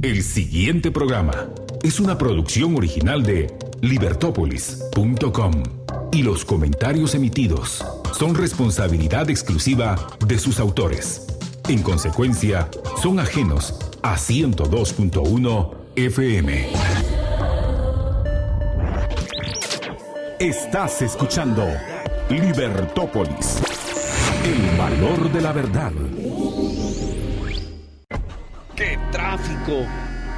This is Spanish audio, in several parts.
El siguiente programa es una producción original de Libertópolis.com y los comentarios emitidos son responsabilidad exclusiva de sus autores. En consecuencia, son ajenos a 102.1 FM. Estás escuchando Libertópolis, el valor de la verdad. ¡Qué tráfico!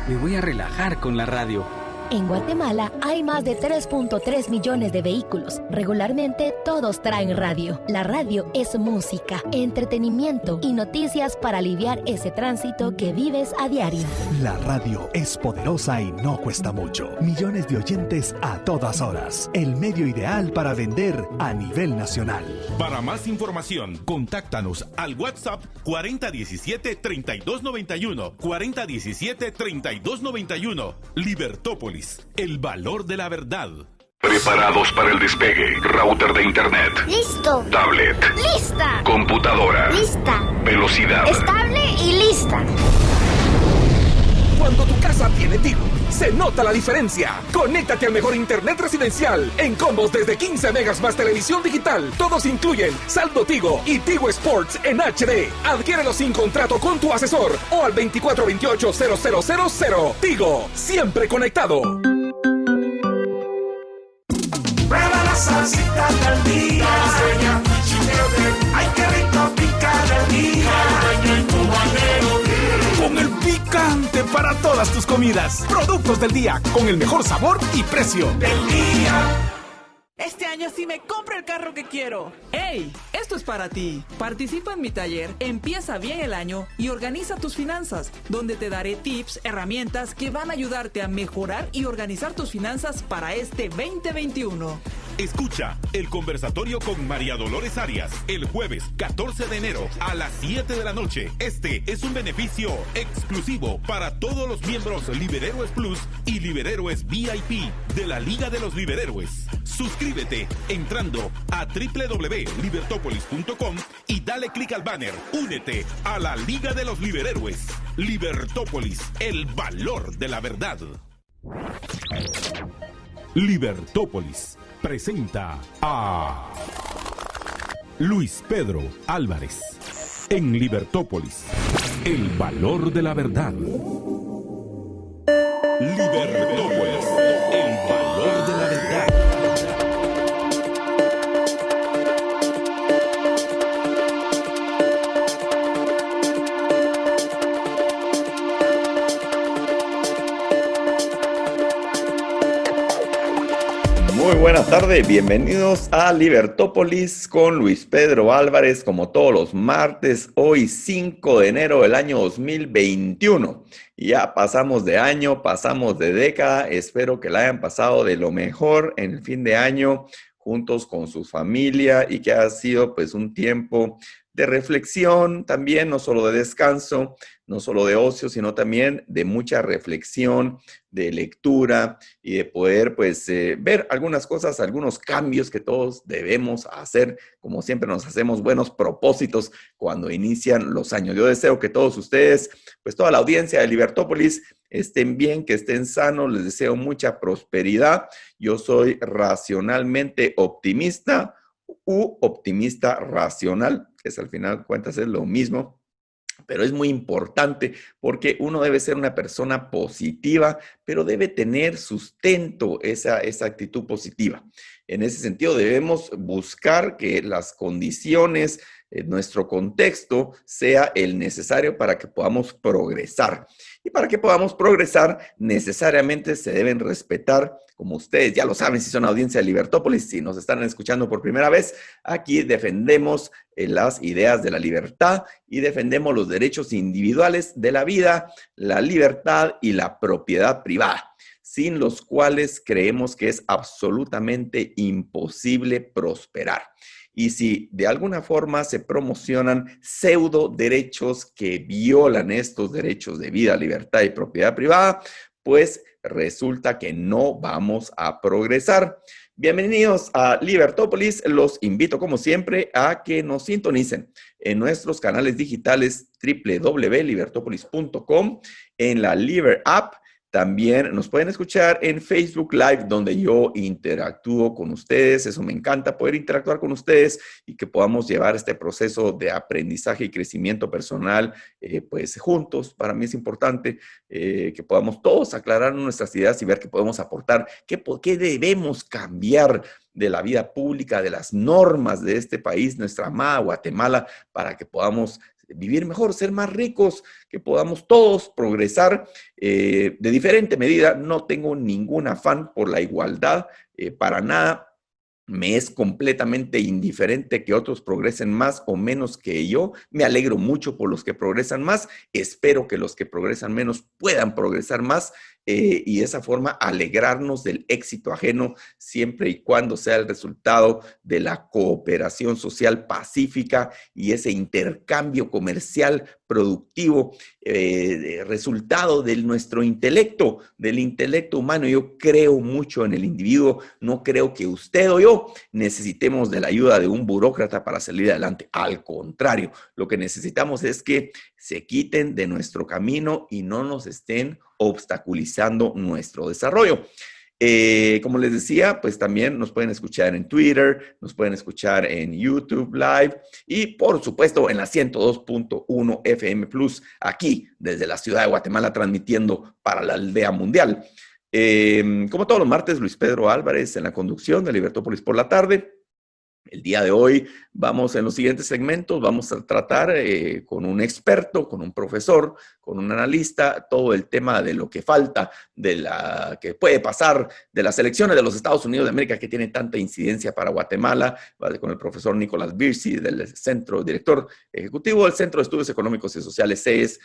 Me voy a relajar con la radio. En Guatemala hay más de 3.3 millones de vehículos. Regularmente todos traen radio. La radio es música, entretenimiento y noticias para aliviar ese tránsito que vives a diario. La radio es poderosa y no cuesta mucho. Millones de oyentes a todas horas. El medio ideal para vender a nivel nacional. Para más información, contáctanos al WhatsApp 4017-3291. 4017-3291. Libertópolis. El valor de la verdad. Preparados para el despegue. Router de internet. Listo. Tablet. Lista. Computadora. Lista. Velocidad. Estable y lista. Cuando tu casa tiene Tigo, se nota la diferencia. Conéctate al mejor internet residencial en combos desde 15 megas más televisión digital. Todos incluyen saldo Tigo y Tigo Sports en HD. Adquiérelo sin contrato con tu asesor o al 2428-0000. Tigo, siempre conectado. Prueba la salsita del día. Ay, qué rico pica del día. Con el picante para todas tus comidas. Productos del día con el mejor sabor y precio Del día. Este año sí me compro el carro que quiero. ¡Ey! Esto es para ti. Participa en mi taller, empieza bien el año y organiza tus finanzas, donde te daré tips, herramientas que van a ayudarte a mejorar y organizar tus finanzas para este 2021. Escucha el conversatorio con María Dolores Arias el jueves 14 de enero a las 7 de la noche. Este es un beneficio exclusivo para todos los miembros Liberhéroes Plus y Liberhéroes VIP de la Liga de los Liberhéroes. Suscríbete entrando a www.libertopolis.com y dale clic al banner. Únete a la Liga de los Liberhéroes. Libertópolis, el valor de la verdad. Libertópolis presenta a Luis Pedro Álvarez en Libertópolis, el valor de la verdad. Libertópolis, el valor de la verdad. Muy buenas tardes, bienvenidos a Libertópolis con Luis Pedro Álvarez, como todos los martes, hoy 5 de enero del año 2021. Ya pasamos de año, pasamos de década, espero que la hayan pasado de lo mejor en el fin de año, juntos con su familia y que ha sido pues un tiempo de reflexión también, no solo de descanso, no solo de ocio, sino también de mucha reflexión, de lectura y de poder pues ver algunas cosas, algunos cambios que todos debemos hacer. Como siempre nos hacemos buenos propósitos cuando inician los años. Yo deseo que todos ustedes, pues toda la audiencia de Libertópolis estén bien, que estén sanos, les deseo mucha prosperidad. Yo soy racionalmente optimista u optimista racional, que es al final de cuentas es lo mismo. Pero es muy importante porque uno debe ser una persona positiva, pero debe tener sustento esa actitud positiva. En ese sentido debemos buscar que las condiciones, nuestro contexto sea el necesario para que podamos progresar. Y para que podamos progresar, necesariamente se deben respetar, como ustedes ya lo saben si son audiencia de Libertópolis, si nos están escuchando por primera vez, aquí defendemos las ideas de la libertad y defendemos los derechos individuales de la vida, la libertad y la propiedad privada, sin los cuales creemos que es absolutamente imposible prosperar. Y si de alguna forma se promocionan pseudo derechos que violan estos derechos de vida, libertad y propiedad privada, pues resulta que no vamos a progresar. Bienvenidos a Libertópolis. Los invito, como siempre, a que nos sintonicen en nuestros canales digitales www.libertopolis.com, en la Liber App. También nos pueden escuchar en Facebook Live, donde yo interactúo con ustedes. Eso me encanta, poder interactuar con ustedes y que podamos llevar este proceso de aprendizaje y crecimiento personal, pues juntos. Para mí es importante que podamos todos aclarar nuestras ideas y ver qué podemos aportar, qué debemos cambiar de la vida pública, de las normas de este país, nuestra amada Guatemala, para que podamos vivir mejor, ser más ricos, que podamos todos progresar de diferente medida. No tengo ningún afán por la igualdad, para nada. Me es completamente indiferente que otros progresen más o menos que yo. Me alegro mucho por los que progresan más. Espero que los que progresan menos puedan progresar más y de esa forma alegrarnos del éxito ajeno, siempre y cuando sea el resultado de la cooperación social pacífica y ese intercambio comercial productivo, resultado de nuestro intelecto, del intelecto humano. Yo creo mucho en el individuo. No creo que usted o yo necesitemos de la ayuda de un burócrata para salir adelante. Al contrario, lo que necesitamos es que se quiten de nuestro camino y no nos estén obstaculizando nuestro desarrollo. Como les decía, pues también nos pueden escuchar en Twitter, nos pueden escuchar en YouTube Live y por supuesto en la 102.1 FM Plus, aquí desde la ciudad de Guatemala, transmitiendo para la aldea mundial. Como todos los martes, Luis Pedro Álvarez en la conducción de Libertópolis por la tarde. El día de hoy vamos en los siguientes segmentos, vamos a tratar con un experto, con un profesor, con un analista, todo el tema de lo que falta, que puede pasar de las elecciones de los Estados Unidos de América que tienen tanta incidencia para Guatemala, con el profesor Nicolás Birsi, director ejecutivo del Centro de Estudios Económicos y Sociales, CES,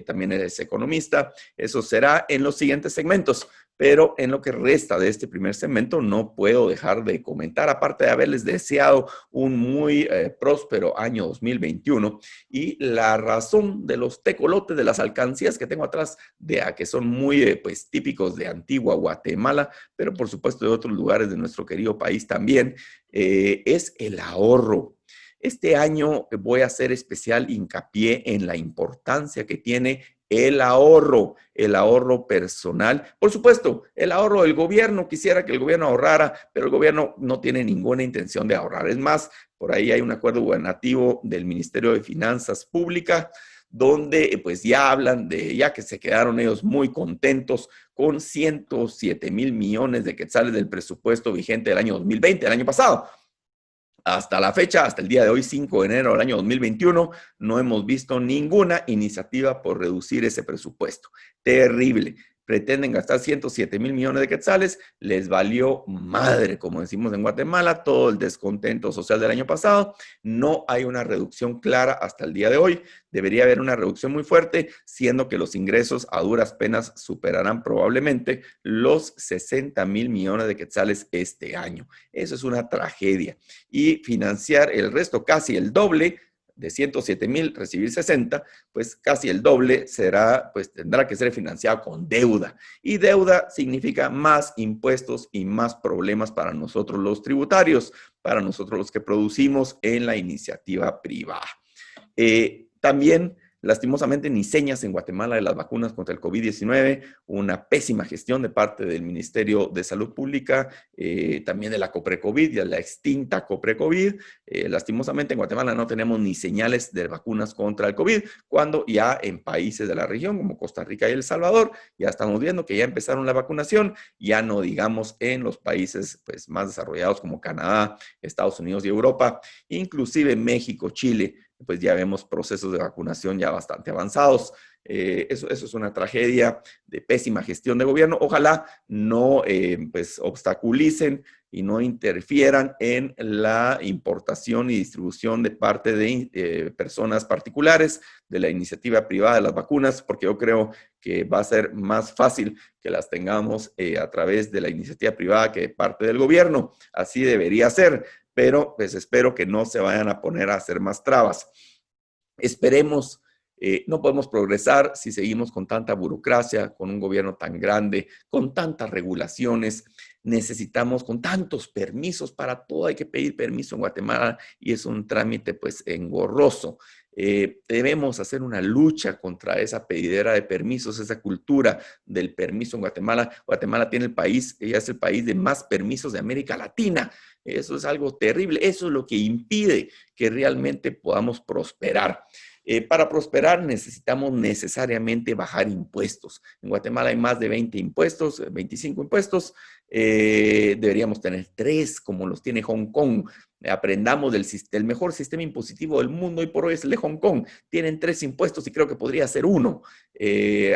también es economista. Eso será en los siguientes segmentos. Pero en lo que resta de este primer segmento no puedo dejar de comentar, aparte de haberles deseado un muy próspero año 2021 y la razón de los tecolotes, de las alcancías que tengo atrás, que son muy pues, típicos de Antigua Guatemala, pero por supuesto de otros lugares de nuestro querido país también, es el ahorro. Este año voy a hacer especial hincapié en la importancia que tiene el ahorro personal. Por supuesto, el ahorro del gobierno, quisiera que el gobierno ahorrara, pero el gobierno no tiene ninguna intención de ahorrar. Es más, por ahí hay un acuerdo gubernativo del Ministerio de Finanzas Públicas, donde pues ya hablan ya que se quedaron ellos muy contentos con 107 mil millones de quetzales del presupuesto vigente del año 2020, el año pasado. Hasta la fecha, hasta el día de hoy, 5 de enero del año 2021, no hemos visto ninguna iniciativa por reducir ese presupuesto. Terrible. Pretenden gastar 107 mil millones de quetzales, les valió madre, como decimos en Guatemala, todo el descontento social del año pasado. No hay una reducción clara hasta el día de hoy. Debería haber una reducción muy fuerte, siendo que los ingresos a duras penas superarán probablemente los 60 mil millones de quetzales este año. Eso es una tragedia. Y financiar el resto, casi el doble, de 107 mil, recibir 60, pues casi el doble tendrá que ser financiado con deuda. Y deuda significa más impuestos y más problemas para nosotros los tributarios, para nosotros los que producimos en la iniciativa privada. También, lastimosamente, ni señas en Guatemala de las vacunas contra el COVID-19, una pésima gestión de parte del Ministerio de Salud Pública, también de la COPRECOVID y de la extinta COPRECOVID. Lastimosamente en Guatemala no tenemos ni señales de vacunas contra el COVID, cuando ya en países de la región como Costa Rica y El Salvador ya estamos viendo que ya empezaron la vacunación, ya no digamos en los países pues, más desarrollados como Canadá, Estados Unidos y Europa, inclusive México, Chile, pues ya vemos procesos de vacunación ya bastante avanzados. Eso es una tragedia de pésima gestión de gobierno. Ojalá no pues obstaculicen y no interfieran en la importación y distribución de parte de personas particulares de la iniciativa privada de las vacunas, porque yo creo que va a ser más fácil que las tengamos a través de la iniciativa privada que de parte del gobierno. Así debería ser, pero pues espero que no se vayan a poner a hacer más trabas. Esperemos. No podemos progresar si seguimos con tanta burocracia, con un gobierno tan grande, con tantas regulaciones. necesitamos, con tantos permisos para todo, hay que pedir permiso en Guatemala y es un trámite pues engorroso. Debemos hacer una lucha contra esa pedidera de permisos, esa cultura del permiso en Guatemala. Guatemala tiene ella es el país de más permisos de América Latina. Eso es algo terrible. Eso es lo que impide que realmente podamos prosperar. Para prosperar necesitamos necesariamente bajar impuestos. En Guatemala hay más de 20 impuestos, 25 impuestos. Deberíamos tener 3 como los tiene Hong Kong. Aprendamos del mejor sistema impositivo del mundo y por hoy es el de Hong Kong. Tienen 3 impuestos y creo que podría ser 1.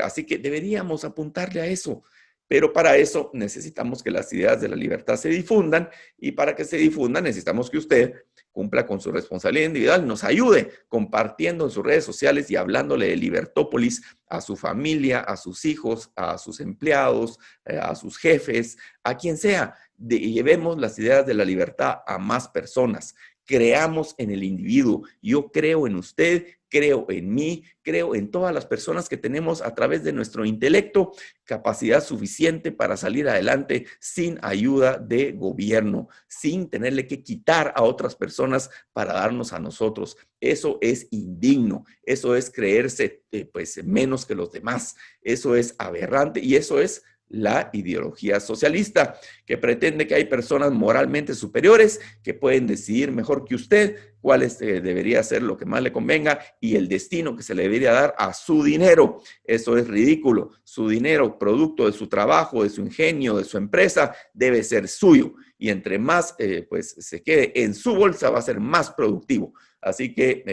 Así que deberíamos apuntarle a eso. Pero para eso necesitamos que las ideas de la libertad se difundan y para que se difundan necesitamos que usted cumpla con su responsabilidad individual, nos ayude compartiendo en sus redes sociales y hablándole de Libertópolis a su familia, a sus hijos, a sus empleados, a sus jefes, a quien sea. Llevemos las ideas de la libertad a más personas. Creamos en el individuo. Yo creo en usted, creo en mí, creo en todas las personas que tenemos a través de nuestro intelecto capacidad suficiente para salir adelante sin ayuda de gobierno, sin tenerle que quitar a otras personas para darnos a nosotros. Eso es indigno, eso es creerse pues menos que los demás, eso es aberrante y eso es la ideología socialista, que pretende que hay personas moralmente superiores que pueden decidir mejor que usted cuál debería ser lo que más le convenga y el destino que se le debería dar a su dinero. Eso es ridículo. Su dinero, producto de su trabajo, de su ingenio, de su empresa, debe ser suyo. Y entre más pues se quede en su bolsa, va a ser más productivo. Así que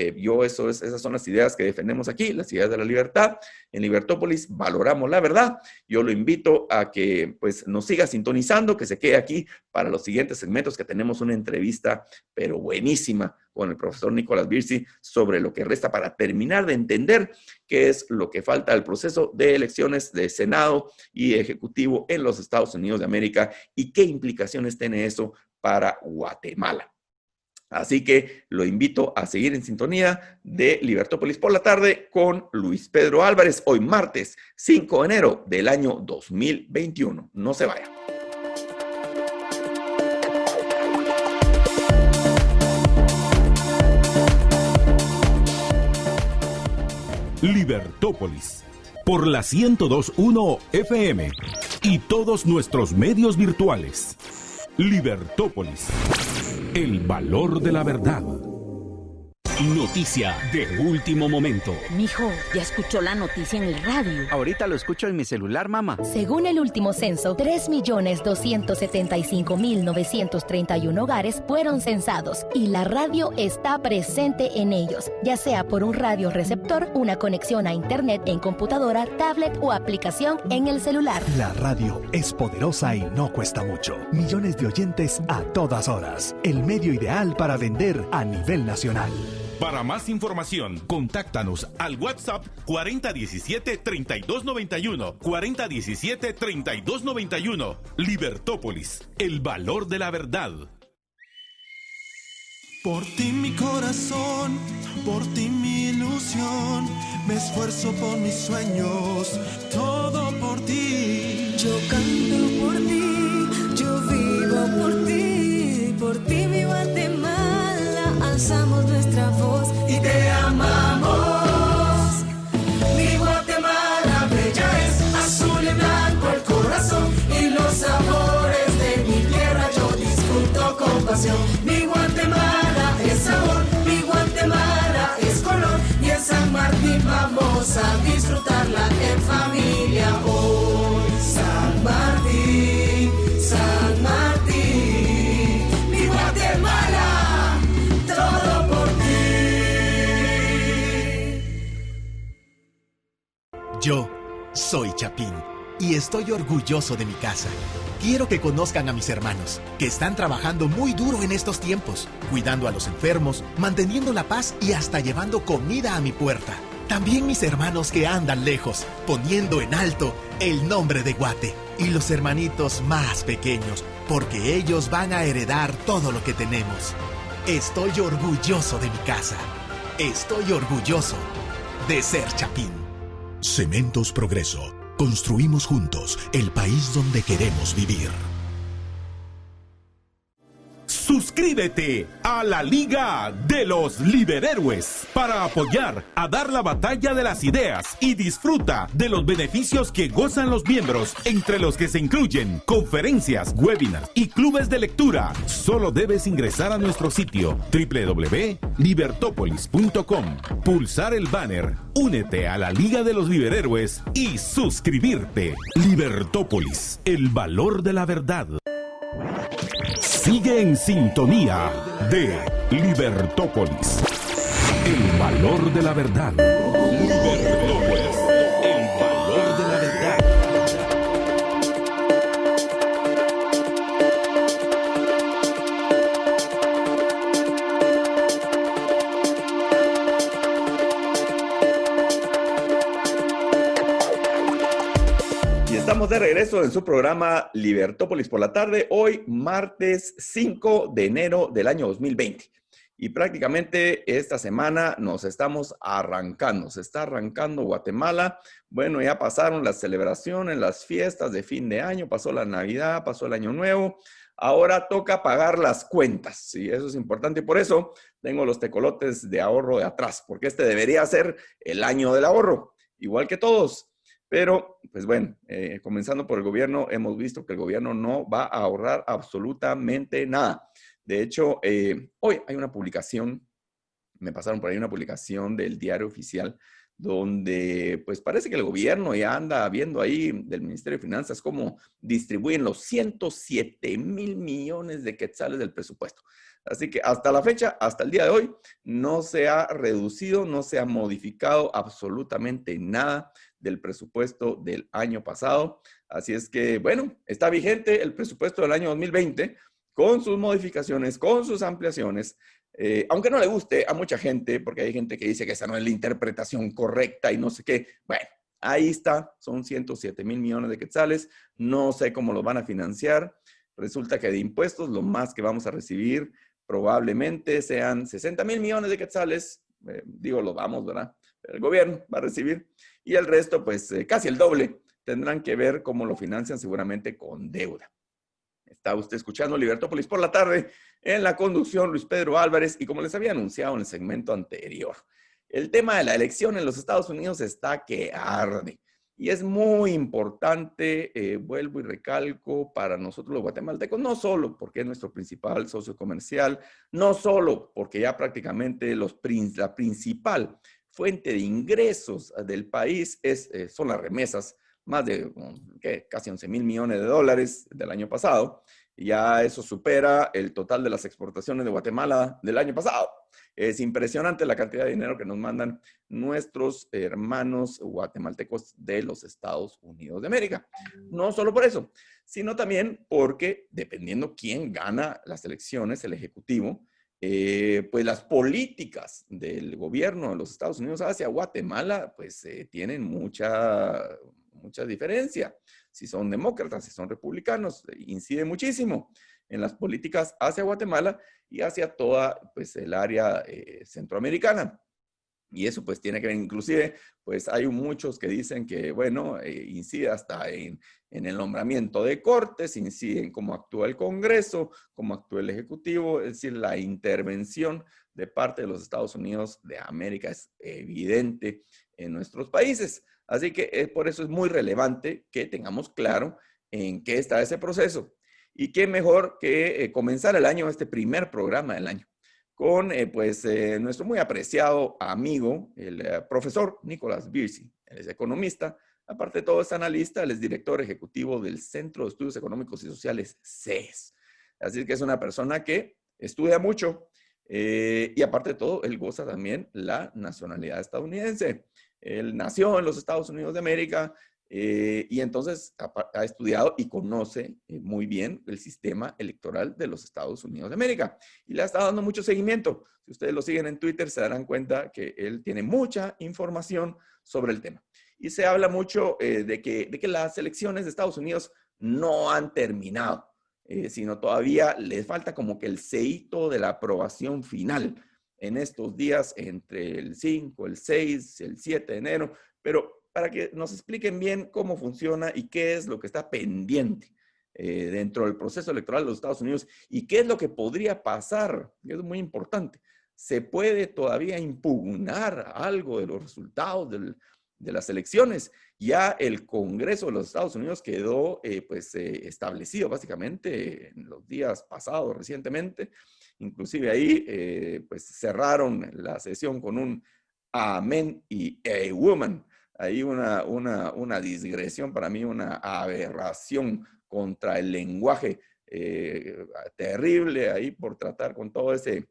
esas son las ideas que defendemos aquí, las ideas de la libertad. En Libertópolis valoramos la verdad. Yo lo invito a que pues, nos siga sintonizando, que se quede aquí para los siguientes segmentos, que tenemos una entrevista, pero buenísima, con el profesor Nicolás Birsi sobre lo que resta para terminar de entender qué es lo que falta al proceso de elecciones de Senado y Ejecutivo en los Estados Unidos de América y qué implicaciones tiene eso para Guatemala. Así que lo invito a seguir en sintonía de Libertópolis por la tarde con Luis Pedro Álvarez, hoy martes 5 de enero del año 2021. No se vaya. Libertópolis por la 102.1 FM y todos nuestros medios virtuales. Libertópolis, el valor de la verdad. Noticia de último momento. Mijo, ¿ya escuchó la noticia en el radio? Ahorita lo escucho en mi celular, mamá. Según el último censo, 3.275.931 hogares fueron censados y la radio está presente en ellos, ya sea por un radioreceptor, una conexión a internet en computadora, tablet o aplicación en el celular. La radio es poderosa y no cuesta mucho. Millones de oyentes a todas horas. El medio ideal para vender a nivel nacional. Para más información, contáctanos al WhatsApp 4017-3291, 4017-3291. Libertópolis, el valor de la verdad. Por ti mi corazón, por ti mi ilusión, me esfuerzo por mis sueños, todo por ti. Yo canto por ti, yo vivo por ti mi Guatemala, alzamos nuestra voz y te amamos. Mi Guatemala bella es, azul y blanco el corazón, y los sabores de mi tierra yo disfruto con pasión. Mi Guatemala es sabor, mi Guatemala es color, y en San Martín vamos a disfrutarla en familia hoy. San Martín, San Martín, mi Guatemala, todo por ti. Yo soy Chapín y estoy orgulloso de mi casa. Quiero que conozcan a mis hermanos, que están trabajando muy duro en estos tiempos, cuidando a los enfermos, manteniendo la paz y hasta llevando comida a mi puerta. También mis hermanos que andan lejos, poniendo en alto el nombre de Guate. Y los hermanitos más pequeños, porque ellos van a heredar todo lo que tenemos. Estoy orgulloso de mi casa. Estoy orgulloso de ser Chapín. Cementos Progreso. Construimos juntos el país donde queremos vivir. Suscríbete a la Liga de los Liberhéroes para apoyar a dar la batalla de las ideas y disfruta de los beneficios que gozan los miembros, entre los que se incluyen conferencias, webinars y clubes de lectura. Solo debes ingresar a nuestro sitio www.libertopolis.com, pulsar el banner Únete a la Liga de los Liberhéroes y suscribirte. Libertópolis, el valor de la verdad. Sigue en sintonía de Libertópolis, el valor de la verdad. Libertópolis, el valor de la verdad. Estamos de regreso en su programa Libertópolis por la tarde, hoy martes 5 de enero del año 2020. Y prácticamente esta semana nos estamos arrancando, se está arrancando Guatemala. Bueno, ya pasaron las celebraciones, las fiestas de fin de año, pasó la Navidad, pasó el Año Nuevo. Ahora toca pagar las cuentas, y eso es importante. Y por eso tengo los tecolotes de ahorro de atrás, porque este debería ser el año del ahorro, igual que todos. Pero, pues bueno, comenzando por el gobierno, hemos visto que el gobierno no va a ahorrar absolutamente nada. De hecho, hoy hay una publicación, me pasaron por ahí una publicación del Diario Oficial, donde pues parece que el gobierno ya anda viendo ahí del Ministerio de Finanzas cómo distribuyen los 107,000 millones de quetzales del presupuesto. Así que hasta la fecha, hasta el día de hoy, no se ha reducido, no se ha modificado absolutamente nada del presupuesto del año pasado. Así es que, bueno, está vigente el presupuesto del año 2020 con sus modificaciones, con sus ampliaciones, aunque no le guste a mucha gente, porque hay gente que dice que esa no es la interpretación correcta y no sé qué. Bueno, ahí está, son 107,000 millones de quetzales, no sé cómo los van a financiar. Resulta que de impuestos lo más que vamos a recibir probablemente sean 60,000 millones de quetzales, digo, lo vamos, ¿verdad? El gobierno va a recibir, y el resto, pues casi el doble, tendrán que ver cómo lo financian, seguramente con deuda. Está usted escuchando Libertópolis por la tarde, en la conducción Luis Pedro Álvarez, y como les había anunciado en el segmento anterior, el tema de la elección en los Estados Unidos está que arde. Y es muy importante, vuelvo y recalco, para nosotros los guatemaltecos, no solo porque es nuestro principal socio comercial, no solo porque ya prácticamente la principal fuente de ingresos del país son las remesas, más de casi 11,000 millones de dólares del año pasado. Ya eso supera el total de las exportaciones de Guatemala del año pasado. Es impresionante la cantidad de dinero que nos mandan nuestros hermanos guatemaltecos de los Estados Unidos de América. No solo por eso, sino también porque, dependiendo quién gana las elecciones, el Ejecutivo, pues las políticas del gobierno de los Estados Unidos hacia Guatemala, pues tienen mucha diferencia. Si son demócratas, si son republicanos, incide muchísimo en las políticas hacia Guatemala y hacia toda pues, el área centroamericana. Y eso pues tiene que ver, inclusive, pues hay muchos que dicen que, bueno, incide hasta en el nombramiento de cortes, incide en cómo actúa el Congreso, cómo actúa el Ejecutivo, es decir, la intervención de parte de los Estados Unidos de América es evidente en nuestros países. Así que por eso es muy relevante que tengamos claro en qué está ese proceso. Y qué mejor que comenzar el año, este primer programa del año, con nuestro muy apreciado amigo, el profesor Nicolás Birsi. Él es economista, aparte de todo es analista, él es director ejecutivo del Centro de Estudios Económicos y Sociales, CES. Así que es una persona que estudia mucho y aparte de todo, él goza también la nacionalidad estadounidense. Él nació en los Estados Unidos de América y entonces ha estudiado y conoce muy bien el sistema electoral de los Estados Unidos de América. Y le ha estado dando mucho seguimiento. Si ustedes lo siguen en Twitter, se darán cuenta que él tiene mucha información sobre el tema. Y se habla mucho de que las elecciones de Estados Unidos no han terminado, sino todavía les falta como que el seíto de la aprobación final en estos días entre el 5, el 6, el 7 de enero, pero para que nos expliquen bien cómo funciona y qué es lo que está pendiente dentro del proceso electoral de los Estados Unidos. ¿Y qué es lo que podría pasar? Es muy importante. ¿Se puede todavía impugnar algo de los resultados de las elecciones? Ya el Congreso de los Estados Unidos quedó establecido básicamente en los días pasados recientemente. Inclusive ahí pues cerraron la sesión con un amén y a woman. Ahí una digresión, para mí una aberración contra el lenguaje terrible ahí por tratar con todo ese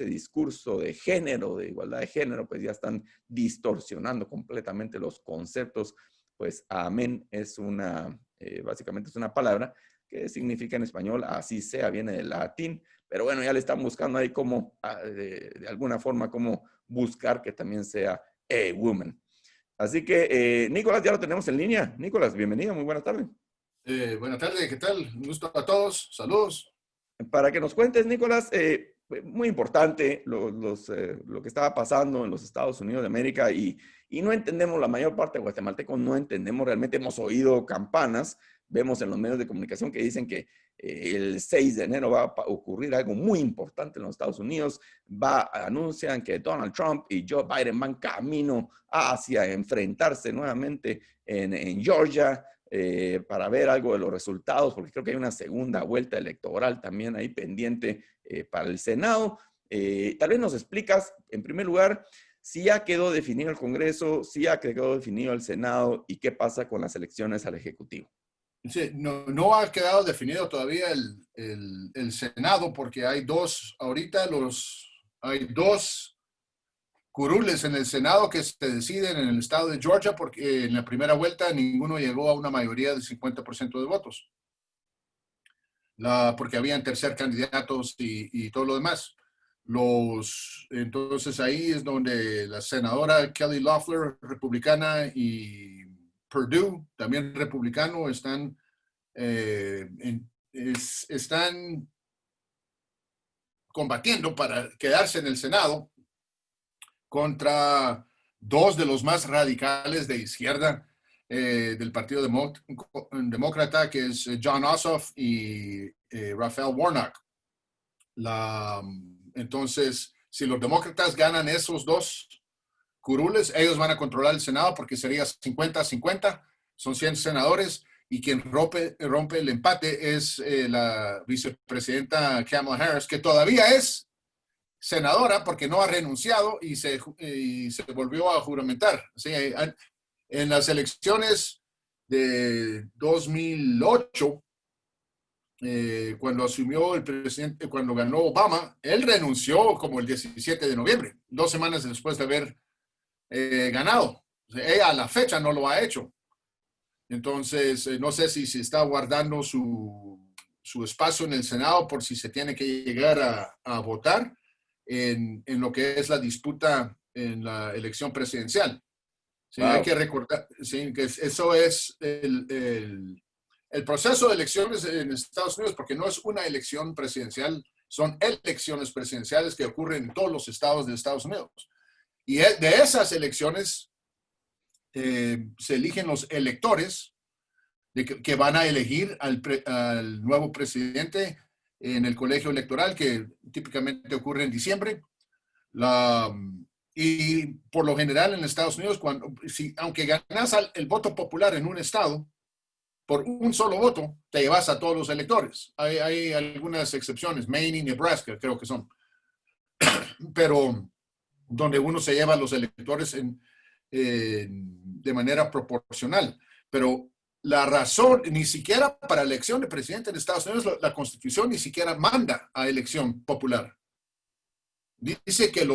discurso de género, de igualdad de género, pues ya están distorsionando completamente los conceptos. Pues amén es básicamente es una palabra que significa en español así sea, viene del latín, pero bueno, ya le están buscando ahí cómo, de alguna forma, cómo buscar que también sea a woman. Así que, Nicolás, ya lo tenemos en línea. Nicolás, bienvenido, muy buenas tardes. Buenas tardes, ¿qué tal? Un gusto a todos, saludos. Para que nos cuentes, Nicolás, muy importante lo que estaba pasando en los Estados Unidos de América y no entendemos, la mayor parte de guatemaltecos no entendemos realmente, hemos oído campanas, vemos en los medios de comunicación que dicen que el 6 de enero va a ocurrir algo muy importante en los Estados Unidos, anuncian que Donald Trump y Joe Biden van camino hacia enfrentarse nuevamente en Georgia, para ver algo de los resultados, porque creo que hay una segunda vuelta electoral también ahí pendiente para el Senado. Tal vez nos explicas, en primer lugar, si ya quedó definido el Congreso, si ya quedó definido el Senado y qué pasa con las elecciones al Ejecutivo. Sí, no ha quedado definido todavía el Senado porque hay dos curules en el Senado que se deciden en el estado de Georgia porque en la primera vuelta ninguno llegó a una mayoría del 50% de votos. Porque habían tercer candidatos y todo lo demás. Entonces ahí es donde la senadora Kelly Loeffler, republicana, y Perdue, también republicano, están combatiendo para quedarse en el Senado contra dos de los más radicales de izquierda del Partido Demócrata, que es John Ossoff y Raphael Warnock. Entonces, si los demócratas ganan esos dos curules, ellos van a controlar el Senado porque sería 50-50, son 100 senadores, y quien rompe el empate es la vicepresidenta Kamala Harris, que todavía es senadora porque no ha renunciado y se volvió a juramentar. ¿Sí? En las elecciones de 2008, cuando asumió el presidente, cuando ganó Obama, él renunció como el 17 de noviembre, 2 semanas después de haber ganado. O sea, ella a la fecha no lo ha hecho. Entonces, no sé si se está guardando su espacio en el Senado por si se tiene que llegar a votar en lo que es la disputa en la elección presidencial. Sí, wow. Hay que recordar, sí, que eso es el proceso de elecciones en Estados Unidos, porque no es una elección presidencial, son elecciones presidenciales que ocurren en todos los estados de Estados Unidos. Y de esas elecciones se eligen los electores que van a elegir al nuevo presidente en el colegio electoral, que típicamente ocurre en diciembre. Y por lo general en Estados Unidos, aunque ganas el voto popular en un estado, por un solo voto te llevas a todos los electores. Hay algunas excepciones, Maine y Nebraska creo que son, pero donde uno se lleva a los electores de manera proporcional. Pero la razón, ni siquiera para elección de presidente en Estados Unidos, la Constitución ni siquiera manda a elección popular. Dice que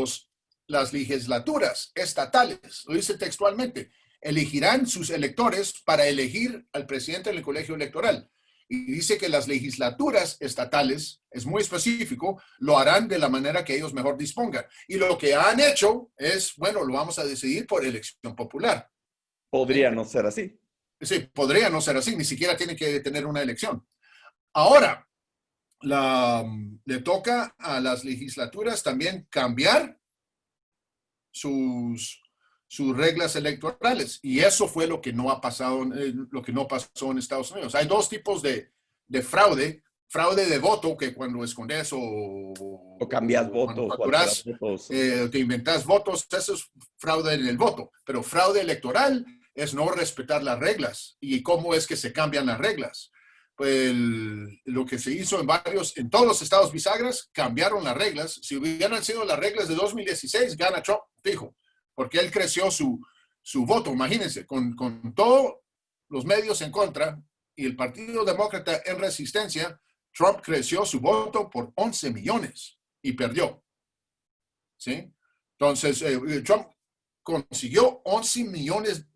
las legislaturas estatales, lo dice textualmente, elegirán sus electores para elegir al presidente en el colegio electoral. Y dice que las legislaturas estatales, es muy específico, lo harán de la manera que ellos mejor dispongan. Y lo que han hecho es, bueno, lo vamos a decidir por elección popular. Podría no ser así. Sí, podría no ser así, ni siquiera tiene que tener una elección. Ahora, le toca a las legislaturas también cambiar sus sus reglas electorales. Y eso fue lo que no ha pasado, lo que no pasó en Estados Unidos. Hay dos tipos de fraude. Fraude de voto, que cuando escondes o cambias votos, facturas, te inventas votos, eso es fraude en el voto. Pero fraude electoral es no respetar las reglas. ¿Y cómo es que se cambian las reglas? Pues lo que se hizo en todos los estados bisagras, cambiaron las reglas. Si hubieran sido las reglas de 2016, gana Trump, fijo, porque él creció su voto, imagínense, con todos los medios en contra y el Partido Demócrata en resistencia. Trump creció su voto por 11 millones y perdió. ¿Sí? Entonces, Trump consiguió 11 millones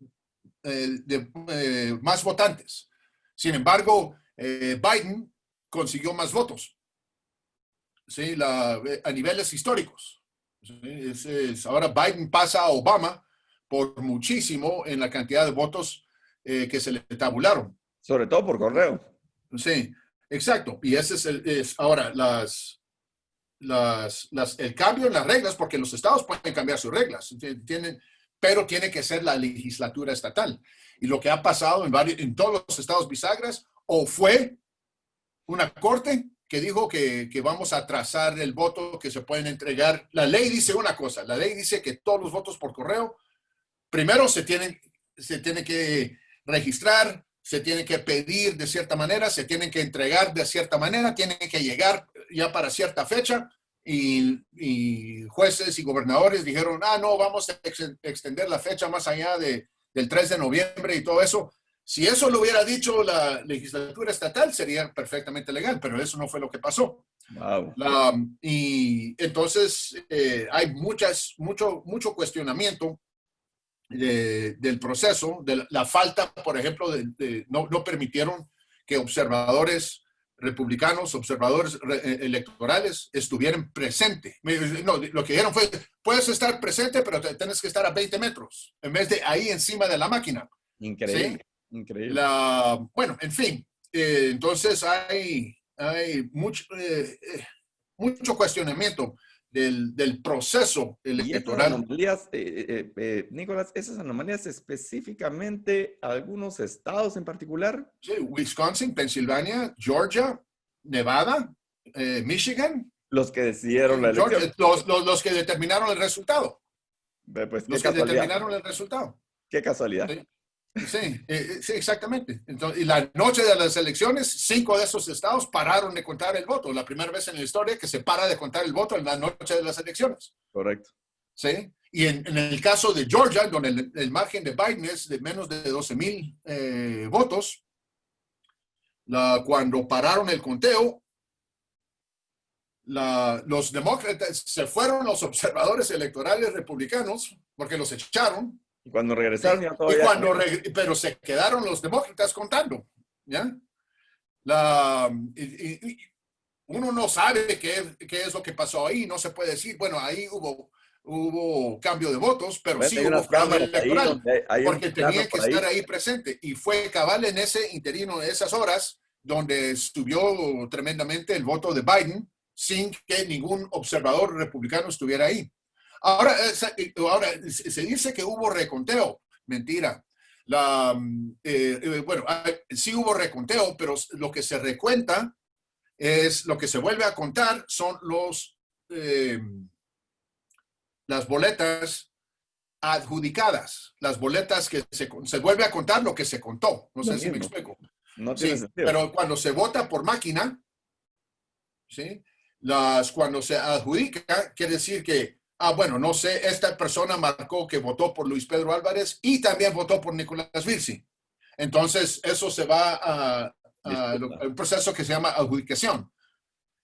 más votantes. Sin embargo, Biden consiguió más votos. ¿Sí? A niveles históricos. ¿Sí? Ahora Biden pasa a Obama por muchísimo en la cantidad de votos que se le tabularon. Sobre todo por correo. Sí. Exacto, y ese es ahora el cambio en las reglas, porque los estados pueden cambiar sus reglas, pero tiene que ser la legislatura estatal. Y lo que ha pasado en todos los estados bisagras, o fue una corte que dijo que vamos a trazar el voto que se pueden entregar. La ley dice una cosa, la ley dice que todos los votos por correo, primero se tienen que registrar, se tienen que pedir de cierta manera, se tienen que entregar de cierta manera, tienen que llegar ya para cierta fecha y jueces y gobernadores dijeron, no, vamos a extender la fecha más allá del 3 de noviembre y todo eso. Si eso lo hubiera dicho la legislatura estatal, sería perfectamente legal, pero eso no fue lo que pasó. Wow. Y entonces hay mucho cuestionamiento del proceso, de la falta, por ejemplo, no permitieron que observadores republicanos, observadores electorales estuvieran presentes. No, lo que dijeron fue, puedes estar presente, pero tienes que estar a 20 metros, en vez de ahí encima de la máquina. Increíble, ¿sí? increíble. Bueno, en fin, entonces hay mucho cuestionamiento del proceso electoral. Y esas anomalías, Nicolás, esas anomalías específicamente algunos estados en particular. Sí, Wisconsin, Pensilvania, Georgia, Nevada, Michigan. Los que decidieron la elección. Georgia, los que determinaron el resultado. Pues, los que determinaron el resultado. Qué casualidad. Sí, exactamente. Entonces, y la noche de las elecciones, 5 de esos estados pararon de contar el voto. La primera vez en la historia que se para de contar el voto en la noche de las elecciones. Correcto. ¿Sí? Y en el caso de Georgia, donde el margen de Biden es de menos de 12,000 votos, cuando pararon el conteo, los demócratas se fueron, los observadores electorales republicanos, porque los echaron. Y cuando regresaron ya todavía... pero se quedaron los demócratas contando, ¿ya? Uno no sabe qué es lo que pasó ahí, no se puede decir, bueno, ahí hubo cambio de votos, pero sí hubo fraude electoral, porque tenía que estar ahí presente. Y fue cabal en ese interino, en esas horas, donde subió tremendamente el voto de Biden, sin que ningún observador republicano estuviera ahí. Ahora se dice que hubo reconteo. Mentira. Bueno, sí hubo reconteo, pero lo que se recuenta es lo que se vuelve a contar son las boletas adjudicadas, las boletas que se vuelve a contar lo que se contó. No sé si me explico. No tiene sentido. Pero cuando se vota por máquina, ¿sí? Cuando se adjudica, quiere decir que bueno, no sé, esta persona marcó que votó por Luis Pedro Álvarez y también votó por Nicolás Virzi. Entonces, eso se va a un proceso que se llama adjudicación.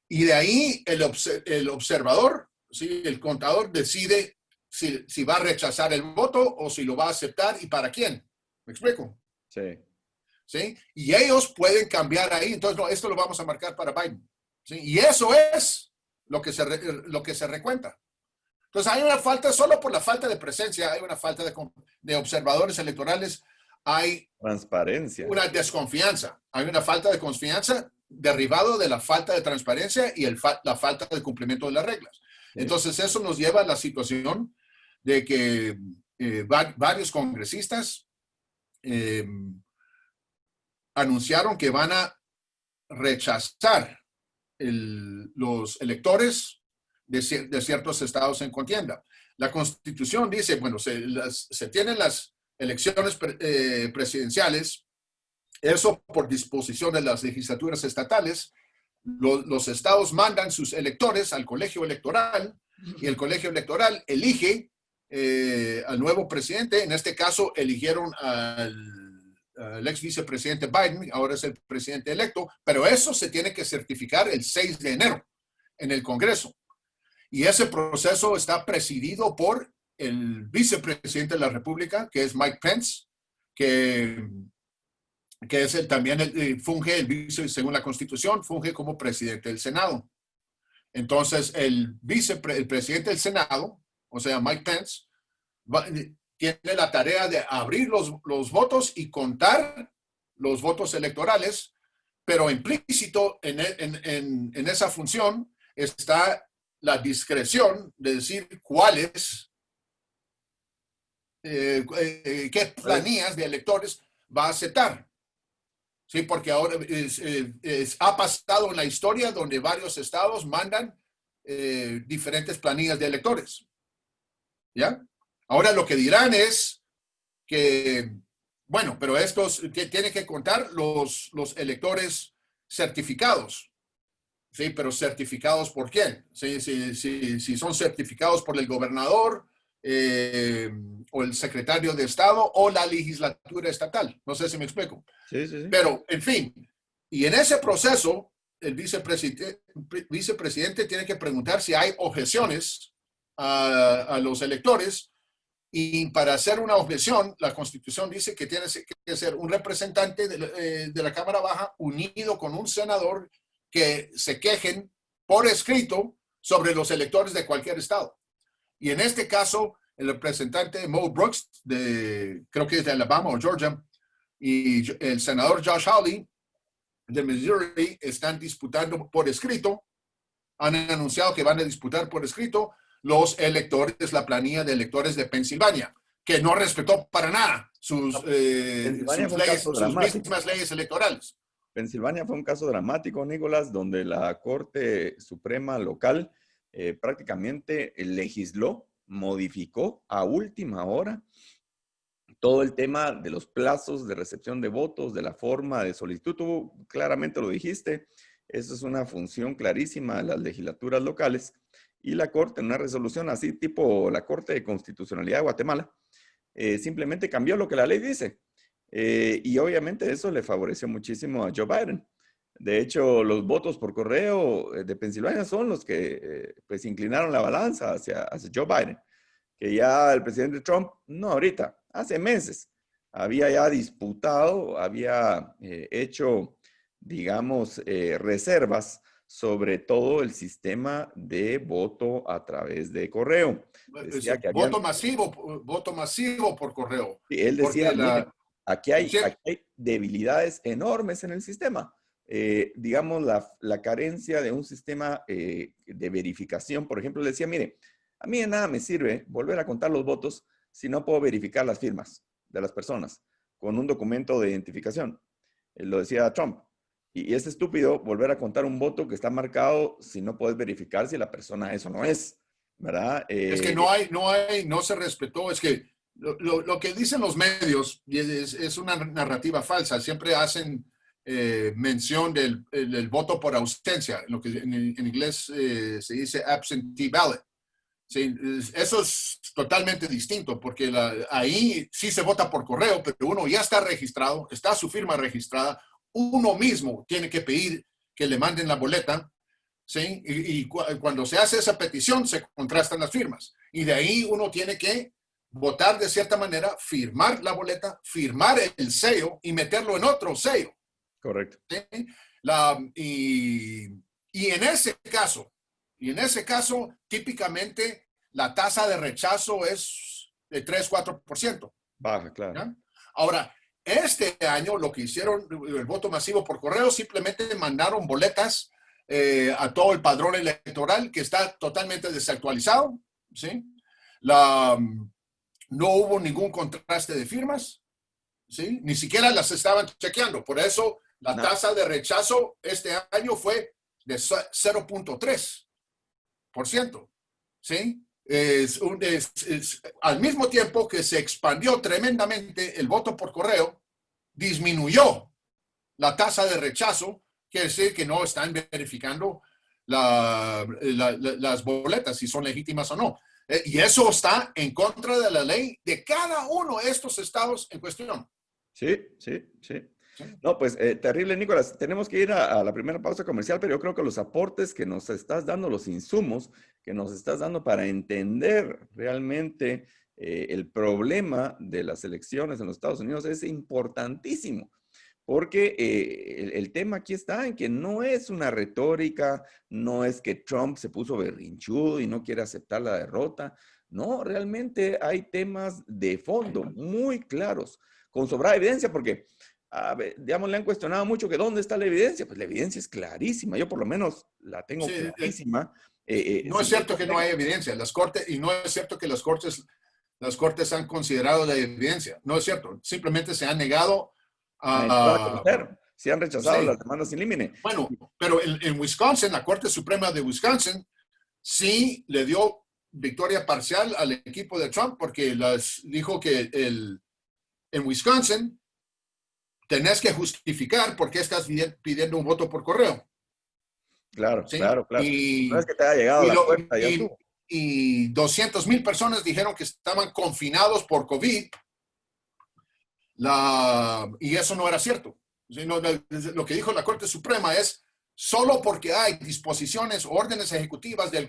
Y de ahí el observador, ¿sí? El contador decide si va a rechazar el voto o si lo va a aceptar y para quién. ¿Me explico? Sí. ¿Sí? Y ellos pueden cambiar ahí. Entonces, no, esto lo vamos a marcar para Biden. ¿Sí? Y eso es lo que se recuenta. Entonces hay una falta, solo por la falta de presencia, hay una falta de observadores electorales, hay transparencia, una desconfianza, hay una falta de confianza derivado de la falta de transparencia y la falta de cumplimiento de las reglas. Sí. Entonces eso nos lleva a la situación de que varios congresistas anunciaron que van a rechazar los electores de ciertos estados en contienda. La Constitución dice, bueno, se tienen las elecciones presidenciales, eso por disposición de las legislaturas estatales. Los estados mandan sus electores al colegio electoral y el colegio electoral elige al nuevo presidente. En este caso eligieron al ex vicepresidente Biden, ahora es el presidente electo, pero eso se tiene que certificar el 6 de enero en el Congreso. Y ese proceso está presidido por el vicepresidente de la República, que es Mike Pence, que es también funge, según la Constitución, funge como presidente del Senado. Entonces, el presidente del Senado, o sea, Mike Pence, tiene la tarea de abrir los votos y contar los votos electorales, pero implícito en esa función está la discreción de decir qué planillas de electores va a aceptar. Sí, porque ahora ha pasado en la historia donde varios estados mandan diferentes planillas de electores. ¿Ya? Ahora lo que dirán es que, bueno, pero estos tienen que contar los electores certificados. Sí, pero certificados por quién? Si son certificados por el gobernador o el secretario de Estado o la legislatura estatal. No sé si me explico. Sí, sí, sí. Pero, en fin, y en ese proceso, el vicepresidente tiene que preguntar si hay objeciones a los electores. Y para hacer una objeción, la Constitución dice que tiene que ser un representante de la Cámara Baja unido con un senador que se quejen por escrito sobre los electores de cualquier estado. Y en este caso, el representante Mo Brooks, creo que es de Alabama o Georgia, y el senador Josh Hawley de Missouri están disputando por escrito, han anunciado que van a disputar por escrito los electores, la planilla de electores de Pensilvania, que no respetó para nada sus mismas leyes electorales. Pensilvania fue un caso dramático, Nicolás, donde la Corte Suprema local prácticamente legisló, modificó a última hora todo el tema de los plazos de recepción de votos, de la forma de solicitud. Tú claramente lo dijiste, eso es una función clarísima de las legislaturas locales. Y la Corte, en una resolución así, tipo la Corte de Constitucionalidad de Guatemala, simplemente cambió lo que la ley dice. Y obviamente eso le favoreció muchísimo a Joe Biden. De hecho, los votos por correo de Pensilvania son los que pues inclinaron la balanza hacia Joe Biden. Que ya el presidente Trump, no ahorita, hace meses, había ya disputado, había hecho, digamos, reservas sobre todo el sistema de voto a través de correo. Decía que voto masivo por correo. Sí, él decía, mira, aquí hay debilidades enormes en el sistema. Digamos, la carencia de un sistema de verificación. Por ejemplo, le decía, mire, a mí de nada me sirve volver a contar los votos si no puedo verificar las firmas de las personas con un documento de identificación. Lo decía Trump. Y es estúpido volver a contar un voto que está marcado si no puedes verificar si la persona eso no es, ¿verdad? Es que no se respetó. Es que lo que dicen los medios es una narrativa falsa. Siempre hacen mención del voto por ausencia, lo que en inglés se dice absentee ballot. Sí, eso es totalmente distinto, porque ahí sí se vota por correo, pero uno ya está registrado, está su firma registrada, uno mismo tiene que pedir que le manden la boleta, ¿sí? Y cuando se hace esa petición se contrastan las firmas, y de ahí uno tiene que votar de cierta manera, firmar la boleta, firmar el sello y meterlo en otro sello. Correcto. ¿Sí? Y en ese caso, típicamente la tasa de rechazo es de 3-4%. Baja, claro. ¿Ya? Ahora, este año lo que hicieron, el voto masivo por correo, simplemente mandaron boletas a todo el padrón electoral que está totalmente desactualizado. ¿Sí? no hubo ningún contraste de firmas, ¿sí? Ni siquiera las estaban chequeando. Por eso la tasa de rechazo este año fue de 0.3%, ¿sí? Al mismo tiempo que se expandió tremendamente el voto por correo, disminuyó la tasa de rechazo, quiere decir que no están verificando las boletas, si son legítimas o no. Y eso está en contra de la ley de cada uno de estos estados en cuestión. Sí. No, pues terrible, Nicolás. Tenemos que ir a la primera pausa comercial, pero yo creo que los aportes que nos estás dando, los insumos que nos estás dando para entender realmente el problema de las elecciones en los Estados Unidos es importantísimo. Porque el tema aquí está en que no es una retórica, no es que Trump se puso berrinchudo y no quiere aceptar la derrota. No, realmente hay temas de fondo muy claros, con sobrada evidencia, porque, digamos, le han cuestionado mucho que dónde está la evidencia. Pues la evidencia es clarísima, yo por lo menos la tengo clarísima. No es cierto que no hay evidencia, y no es cierto que las cortes han considerado la evidencia. No es cierto, simplemente se han negado se han rechazado las demandas in limine. Bueno, pero en Wisconsin, la Corte Suprema de Wisconsin sí le dio victoria parcial al equipo de Trump porque dijo que en Wisconsin tenés que justificar por qué estás pidiendo un voto por correo. Claro, ¿sí? claro. Y, no es que te haya llegado la puerta, y 200,000 personas dijeron que estaban confinados por COVID. Y eso no era cierto. Lo que dijo la Corte Suprema es solo porque hay disposiciones, órdenes ejecutivas del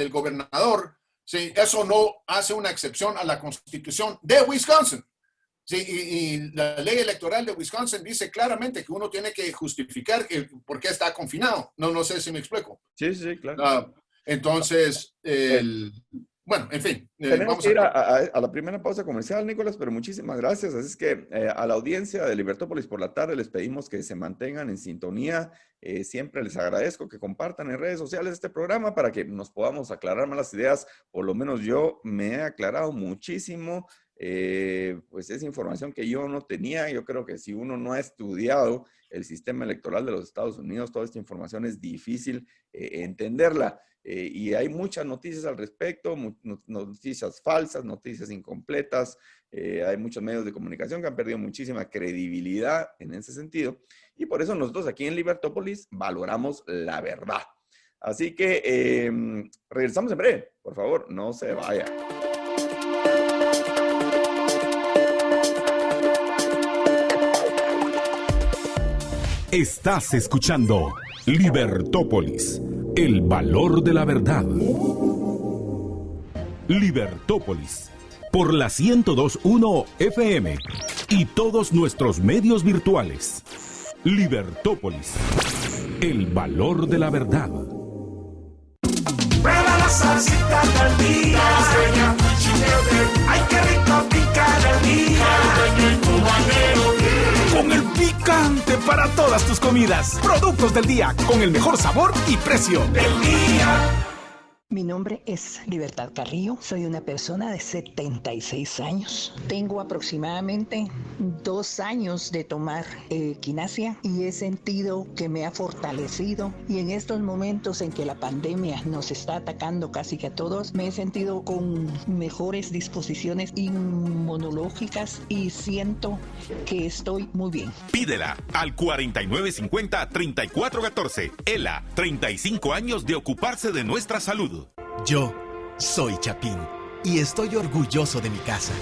gobernador, ¿sí? Eso no hace una excepción a la Constitución de Wisconsin. ¿Sí? Y la ley electoral de Wisconsin dice claramente que uno tiene que justificar por qué está confinado. No sé si me explico. Sí, claro. Entonces, bueno, en fin. Tenemos que ir a la primera pausa comercial, Nicolás, pero muchísimas gracias. Así es que a la audiencia de Libertópolis por la tarde les pedimos que se mantengan en sintonía. Siempre les agradezco que compartan en redes sociales este programa para que nos podamos aclarar más las ideas. Por lo menos yo me he aclarado muchísimo. Pues es información que yo no tenía. Yo creo que si uno no ha estudiado el sistema electoral de los Estados Unidos, toda esta información es difícil entenderla. Y hay muchas noticias al respecto, noticias falsas, noticias incompletas. Hay muchos medios de comunicación que han perdido muchísima credibilidad en ese sentido. Y por eso nosotros aquí en Libertópolis valoramos la verdad. Así que regresamos en breve. Por favor, no se vaya. Estás escuchando Libertópolis, el valor de la verdad. Libertópolis, por la 102.1 FM y todos nuestros medios virtuales. Libertópolis, el valor de la verdad. Prueba la salsita caldía, ay qué rico pica el día. Con el picante para todas tus comidas. Productos del día con el mejor sabor y precio del día. Mi nombre es Libertad Carrillo, soy una persona de 76 años. Tengo aproximadamente 2 años de tomar equinacia y he sentido que me ha fortalecido. Y en estos momentos en que la pandemia nos está atacando casi que a todos, me he sentido con mejores disposiciones inmunológicas y siento que estoy muy bien. Pídela al 4950-3414. ELA, 35 años de ocuparse de nuestra salud. Yo soy Chapín y estoy orgulloso de mi casa.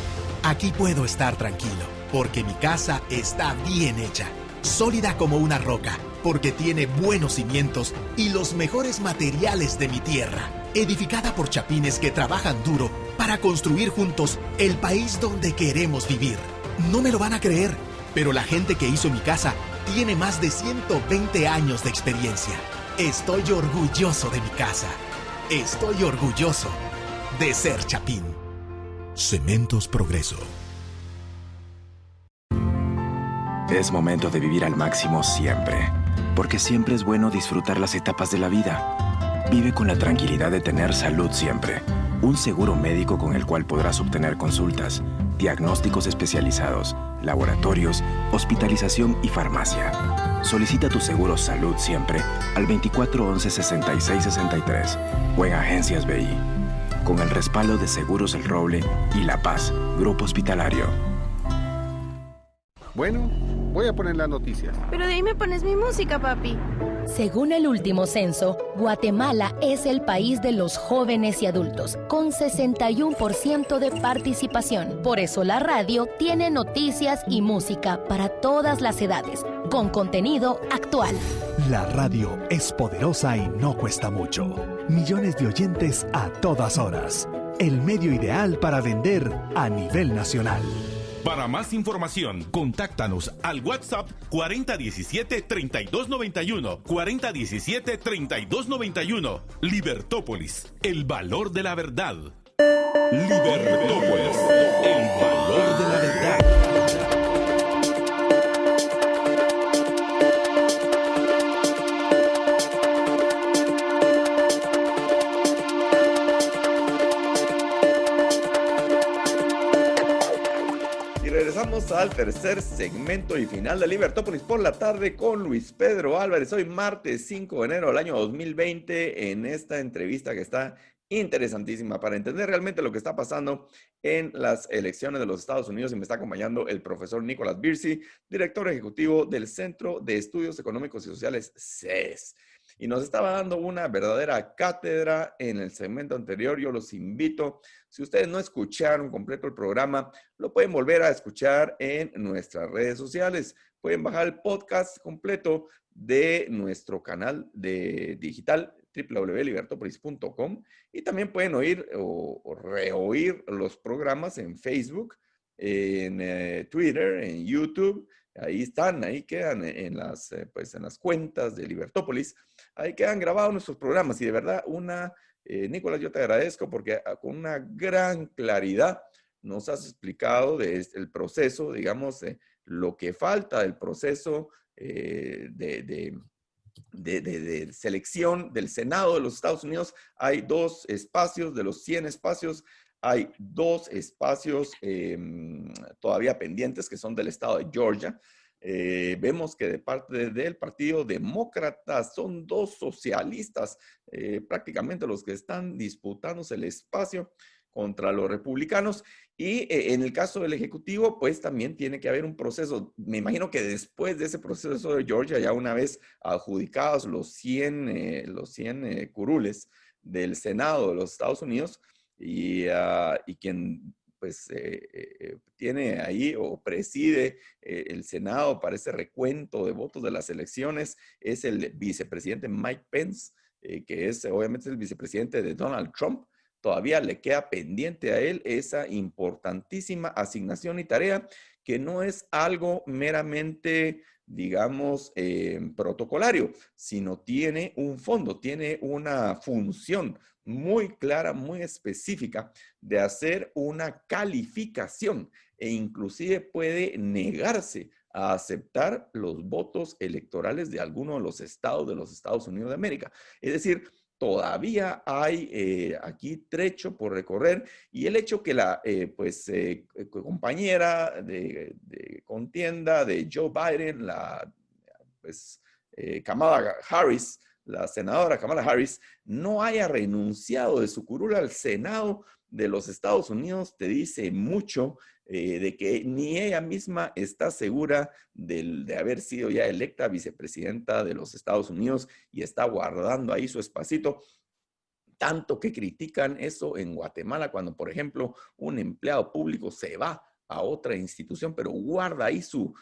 Aquí puedo estar tranquilo porque mi casa está bien hecha, sólida como una roca, porque tiene buenos cimientos y los mejores materiales de mi tierra, edificada por chapines que trabajan duro para construir juntos el país donde queremos vivir. No me lo van a creer, pero la gente que hizo mi casa tiene más de 120 años de experiencia. Estoy orgulloso de mi casa. Estoy orgulloso de ser Chapín. Cementos Progreso. Es momento de vivir al máximo siempre, porque siempre es bueno disfrutar las etapas de la vida. Vive con la tranquilidad de tener salud siempre, Un seguro médico con el cual podrás obtener consultas, diagnósticos especializados, laboratorios, hospitalización y farmacia. Solicita tu seguro Salud Siempre al 2411-6663 o en Agencias BI. Con el respaldo de Seguros El Roble y La Paz, Grupo Hospitalario. Bueno, voy a poner las noticias. Pero de ahí me pones mi música, papi. Según el último censo, Guatemala es el país de los jóvenes y adultos, con 61% de participación. Por eso la radio tiene noticias y música para todas las edades, con contenido actual. La radio es poderosa y no cuesta mucho. Millones de oyentes a todas horas. El medio ideal para vender a nivel nacional. Para más información, contáctanos al WhatsApp 4017-3291. 4017-3291. Libertópolis, el valor de la verdad. Libertópolis, el valor de la verdad. Regresamos al tercer segmento y final de Libertópolis por la tarde con Luis Pedro Álvarez. Hoy martes 5 de enero del año 2020 en esta entrevista que está interesantísima para entender realmente lo que está pasando en las elecciones de los Estados Unidos. Y me está acompañando el profesor Nicolás Birsi, director ejecutivo del Centro de Estudios Económicos y Sociales, CES. Y nos estaba dando una verdadera cátedra en el segmento anterior. Yo los invito, si ustedes no escucharon completo el programa, lo pueden volver a escuchar en nuestras redes sociales. Pueden bajar el podcast completo de nuestro canal de digital www.libertopolis.com y también pueden oír o reoír los programas en Facebook, en Twitter, en YouTube. Ahí están, ahí quedan en las cuentas de Libertópolis. Ahí quedan grabados nuestros programas y de verdad, Nicolás, yo te agradezco porque con una gran claridad nos has explicado el proceso, digamos, lo que falta del proceso de selección del Senado de los Estados Unidos. Hay 2 espacios, de los 100 espacios, hay 2 espacios todavía pendientes que son del estado de Georgia. Vemos que de parte del Partido Demócrata son 2 socialistas prácticamente los que están disputándose el espacio contra los republicanos. Y en el caso del Ejecutivo, pues también tiene que haber un proceso. Me imagino que después de ese proceso de Georgia, ya una vez adjudicados los 100 curules del Senado de los Estados Unidos, y quien pues tiene ahí o preside el Senado para ese recuento de votos de las elecciones es el vicepresidente Mike Pence, que es obviamente el vicepresidente de Donald Trump. Todavía le queda pendiente a él esa importantísima asignación y tarea que no es algo meramente, digamos, protocolario, sino tiene un fondo, tiene una función muy clara, muy específica de hacer una calificación e inclusive puede negarse a aceptar los votos electorales de alguno de los estados de los Estados Unidos de América. Es decir, todavía hay aquí trecho por recorrer y el hecho que la compañera de contienda de Joe Biden, Kamala Harris, la senadora Kamala Harris, no haya renunciado de su curul al Senado de los Estados Unidos, te dice mucho de que ni ella misma está segura de haber sido ya electa vicepresidenta de los Estados Unidos y está guardando ahí su espacito. Tanto que critican eso en Guatemala cuando, por ejemplo, un empleado público se va a otra institución, pero guarda ahí su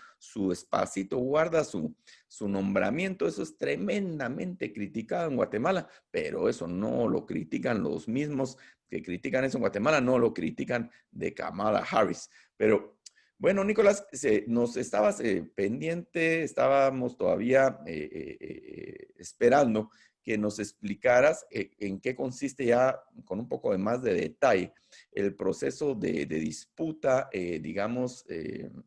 espacito, guarda su nombramiento. Eso es tremendamente criticado en Guatemala, pero eso no lo critican los mismos que critican eso en Guatemala, no lo critican de Kamala Harris. Pero bueno, Nicolás, nos estabas pendiente, estábamos todavía esperando que nos explicaras en qué consiste ya con un poco de más de detalle el proceso de disputa, digamos,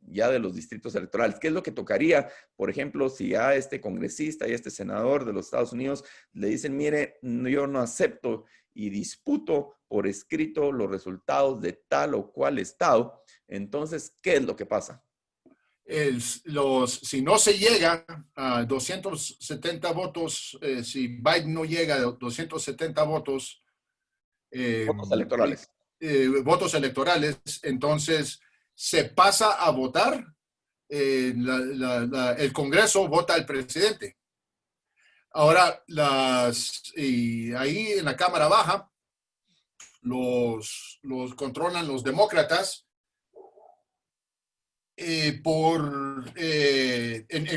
ya de los distritos electorales. ¿Qué es lo que tocaría, por ejemplo, si a este congresista y a este senador de los Estados Unidos le dicen, mire, yo no acepto y disputo por escrito los resultados de tal o cual estado? Entonces, ¿qué es lo que pasa? Si no se llega a 270 votos, si Biden no llega a 270 votos, votos electorales, entonces se pasa a votar, el Congreso vota al presidente. Ahora, y ahí en la Cámara Baja, los controlan los demócratas, en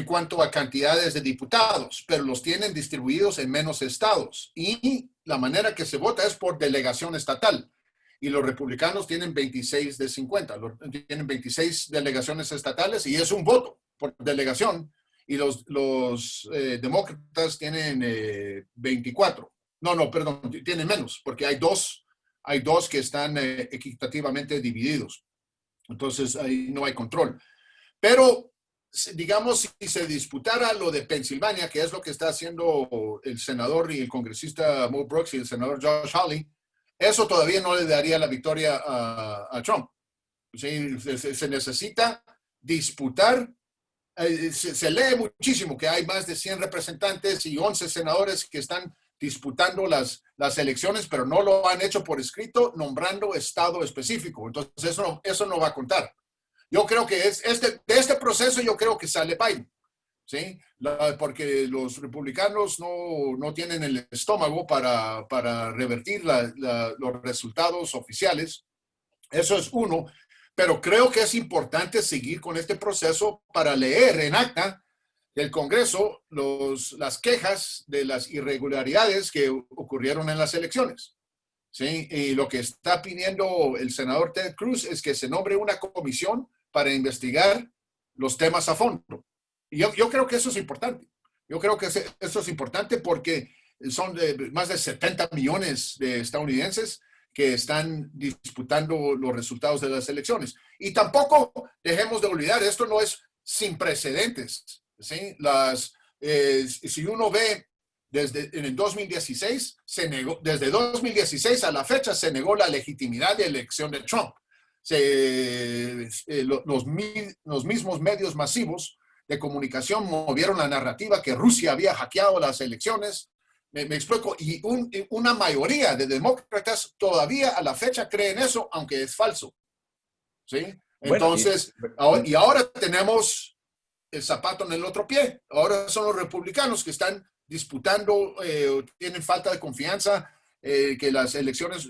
cuanto a cantidades de diputados, pero los tienen distribuidos en menos estados. Y la manera que se vota es por delegación estatal. Y los republicanos tienen 26 de 50. Tienen 26 delegaciones estatales y es un voto por delegación. Y los demócratas tienen 24. No, perdón, tienen menos, porque hay dos que están equitativamente divididos. Entonces, ahí no hay control. Pero, digamos, si se disputara lo de Pensilvania, que es lo que está haciendo el senador y el congresista Mo Brooks y el senador Josh Hawley, eso todavía no le daría la victoria a Trump. ¿Sí? Se necesita disputar. Se lee muchísimo que hay más de 100 representantes y 11 senadores que están disputando las elecciones, pero no lo han hecho por escrito, nombrando estado específico. Entonces, eso no va a contar. Yo creo que de este proceso, yo creo que sale Biden, ¿sí? Porque los republicanos no tienen el estómago para revertir los resultados oficiales. Eso es uno. Pero creo que es importante seguir con este proceso para leer en acta del Congreso las quejas de las irregularidades que ocurrieron en las elecciones. ¿Sí? Y lo que está pidiendo el senador Ted Cruz es que se nombre una comisión para investigar los temas a fondo. Y yo creo que eso es importante. Yo creo que eso es importante porque son más de 70 millones de estadounidenses que están disputando los resultados de las elecciones. Y tampoco dejemos de olvidar, esto no es sin precedentes. ¿Sí? Si uno ve en el 2016, desde 2016 a la fecha se negó la legitimidad de elección de Trump. Los mismos medios masivos de comunicación movieron la narrativa que Rusia había hackeado las elecciones. Me explico, y una mayoría de demócratas todavía a la fecha creen eso, aunque es falso. ¿Sí? Entonces, y ahora tenemos el zapato en el otro pie. Ahora son los republicanos que están disputando, tienen falta de confianza, que las elecciones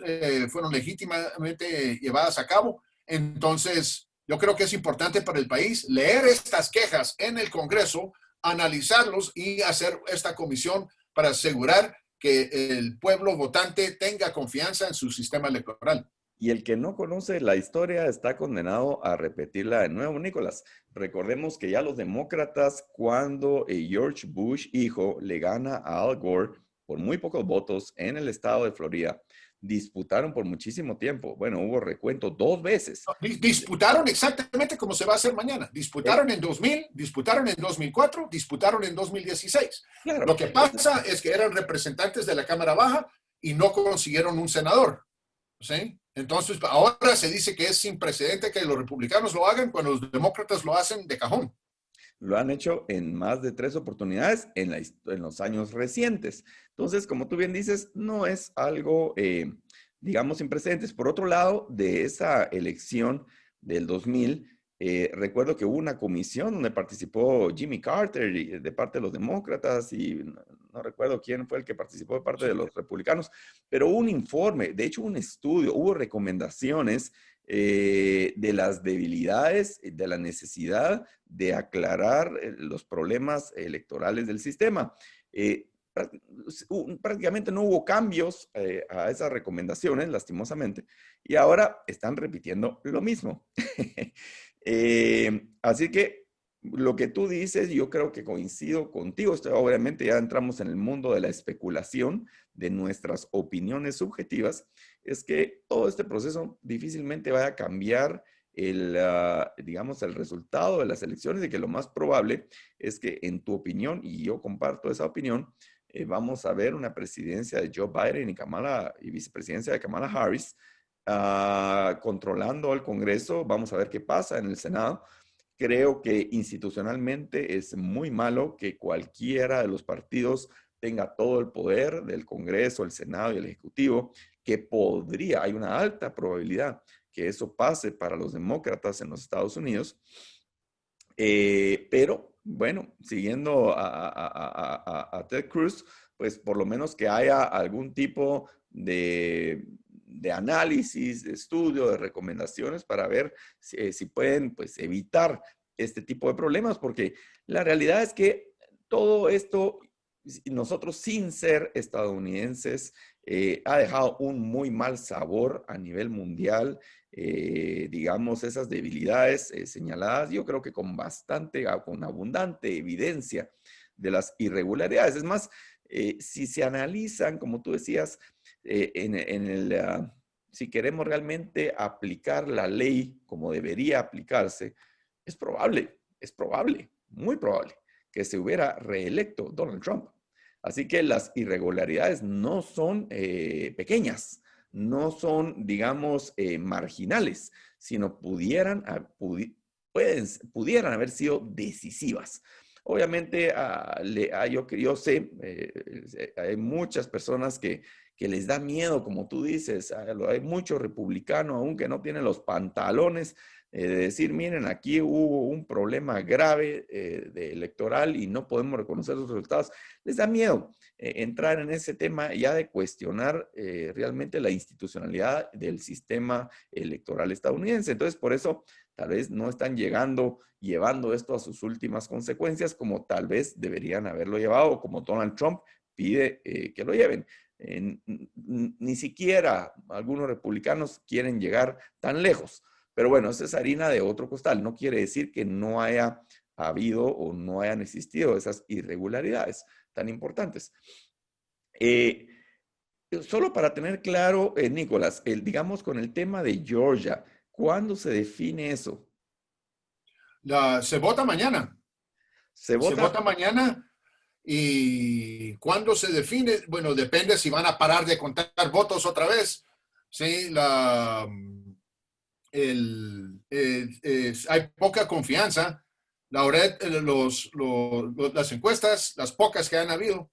fueron legítimamente llevadas a cabo. Entonces, yo creo que es importante para el país leer estas quejas en el Congreso, analizarlos y hacer esta comisión para asegurar que el pueblo votante tenga confianza en su sistema electoral. Y el que no conoce la historia está condenado a repetirla de nuevo, Nicolás. Recordemos que ya los demócratas, cuando George Bush, hijo, le gana a Al Gore por muy pocos votos en el estado de Florida, disputaron por muchísimo tiempo. Bueno, hubo recuento 2 veces. Disputaron exactamente como se va a hacer mañana. Disputaron en 2000, disputaron en 2004, disputaron en 2016. Claro. Lo que pasa es que eran representantes de la Cámara Baja y no consiguieron un senador. ¿Sí? Entonces, ahora se dice que es sin precedente que los republicanos lo hagan cuando los demócratas lo hacen de cajón. Lo han hecho en más de 3 oportunidades en los años recientes. Entonces, como tú bien dices, no es algo, digamos, sin precedentes. Por otro lado, de esa elección del 2000, recuerdo que hubo una comisión donde participó Jimmy Carter de parte de los demócratas y no recuerdo quién fue el que participó de parte de los republicanos, pero hubo un informe, de hecho un estudio, hubo recomendaciones de las debilidades, de la necesidad de aclarar los problemas electorales del sistema. Prácticamente no hubo cambios a esas recomendaciones, lastimosamente, y ahora están repitiendo lo mismo. Así que lo que tú dices, yo creo que coincido contigo. Obviamente ya entramos en el mundo de la especulación, de nuestras opiniones subjetivas, es que todo este proceso difícilmente vaya a cambiar digamos, el resultado de las elecciones, y que lo más probable es que, en tu opinión, y yo comparto esa opinión, vamos a ver una presidencia de Joe Biden y vicepresidencia de Kamala Harris controlando el Congreso. Vamos a ver qué pasa en el Senado. Creo que institucionalmente es muy malo que cualquiera de los partidos tenga todo el poder del Congreso, el Senado y el Ejecutivo, que hay una alta probabilidad que eso pase para los demócratas en los Estados Unidos. Pero, bueno, siguiendo a Ted Cruz, pues por lo menos que haya algún tipo de análisis, de estudio, de recomendaciones para ver si pueden, pues, evitar este tipo de problemas, porque la realidad es que todo esto, nosotros sin ser estadounidenses, ha dejado un muy mal sabor a nivel mundial. Digamos, esas debilidades señaladas, yo creo que con abundante evidencia de las irregularidades. Es más, si se analizan, como tú decías, si queremos realmente aplicar la ley como debería aplicarse, es probable, muy probable, que se hubiera reelecto Donald Trump. Así que las irregularidades no son pequeñas, no son, digamos, marginales, sino pudieran haber sido decisivas. Obviamente, yo sé, hay muchas personas que les da miedo, como tú dices. Hay muchos republicanos aún que no tienen los pantalones de decir, miren, aquí hubo un problema grave electoral y no podemos reconocer los resultados. Les da miedo entrar en ese tema ya de cuestionar realmente la institucionalidad del sistema electoral estadounidense. Entonces, por eso tal vez no están llevando esto a sus últimas consecuencias, como tal vez deberían haberlo llevado, o como Donald Trump pide que lo lleven. Ni siquiera algunos republicanos quieren llegar tan lejos. Pero bueno, esa es harina de otro costal. No quiere decir que no haya habido o no hayan existido esas irregularidades tan importantes. Solo para tener claro, Nicolás, digamos con el tema de Georgia, ¿cuándo se define eso? Se vota mañana. Se vota mañana. ¿Y cuándo se define? Bueno, depende si van a parar de contar votos otra vez. Sí, hay poca confianza. Las encuestas, las pocas que han habido,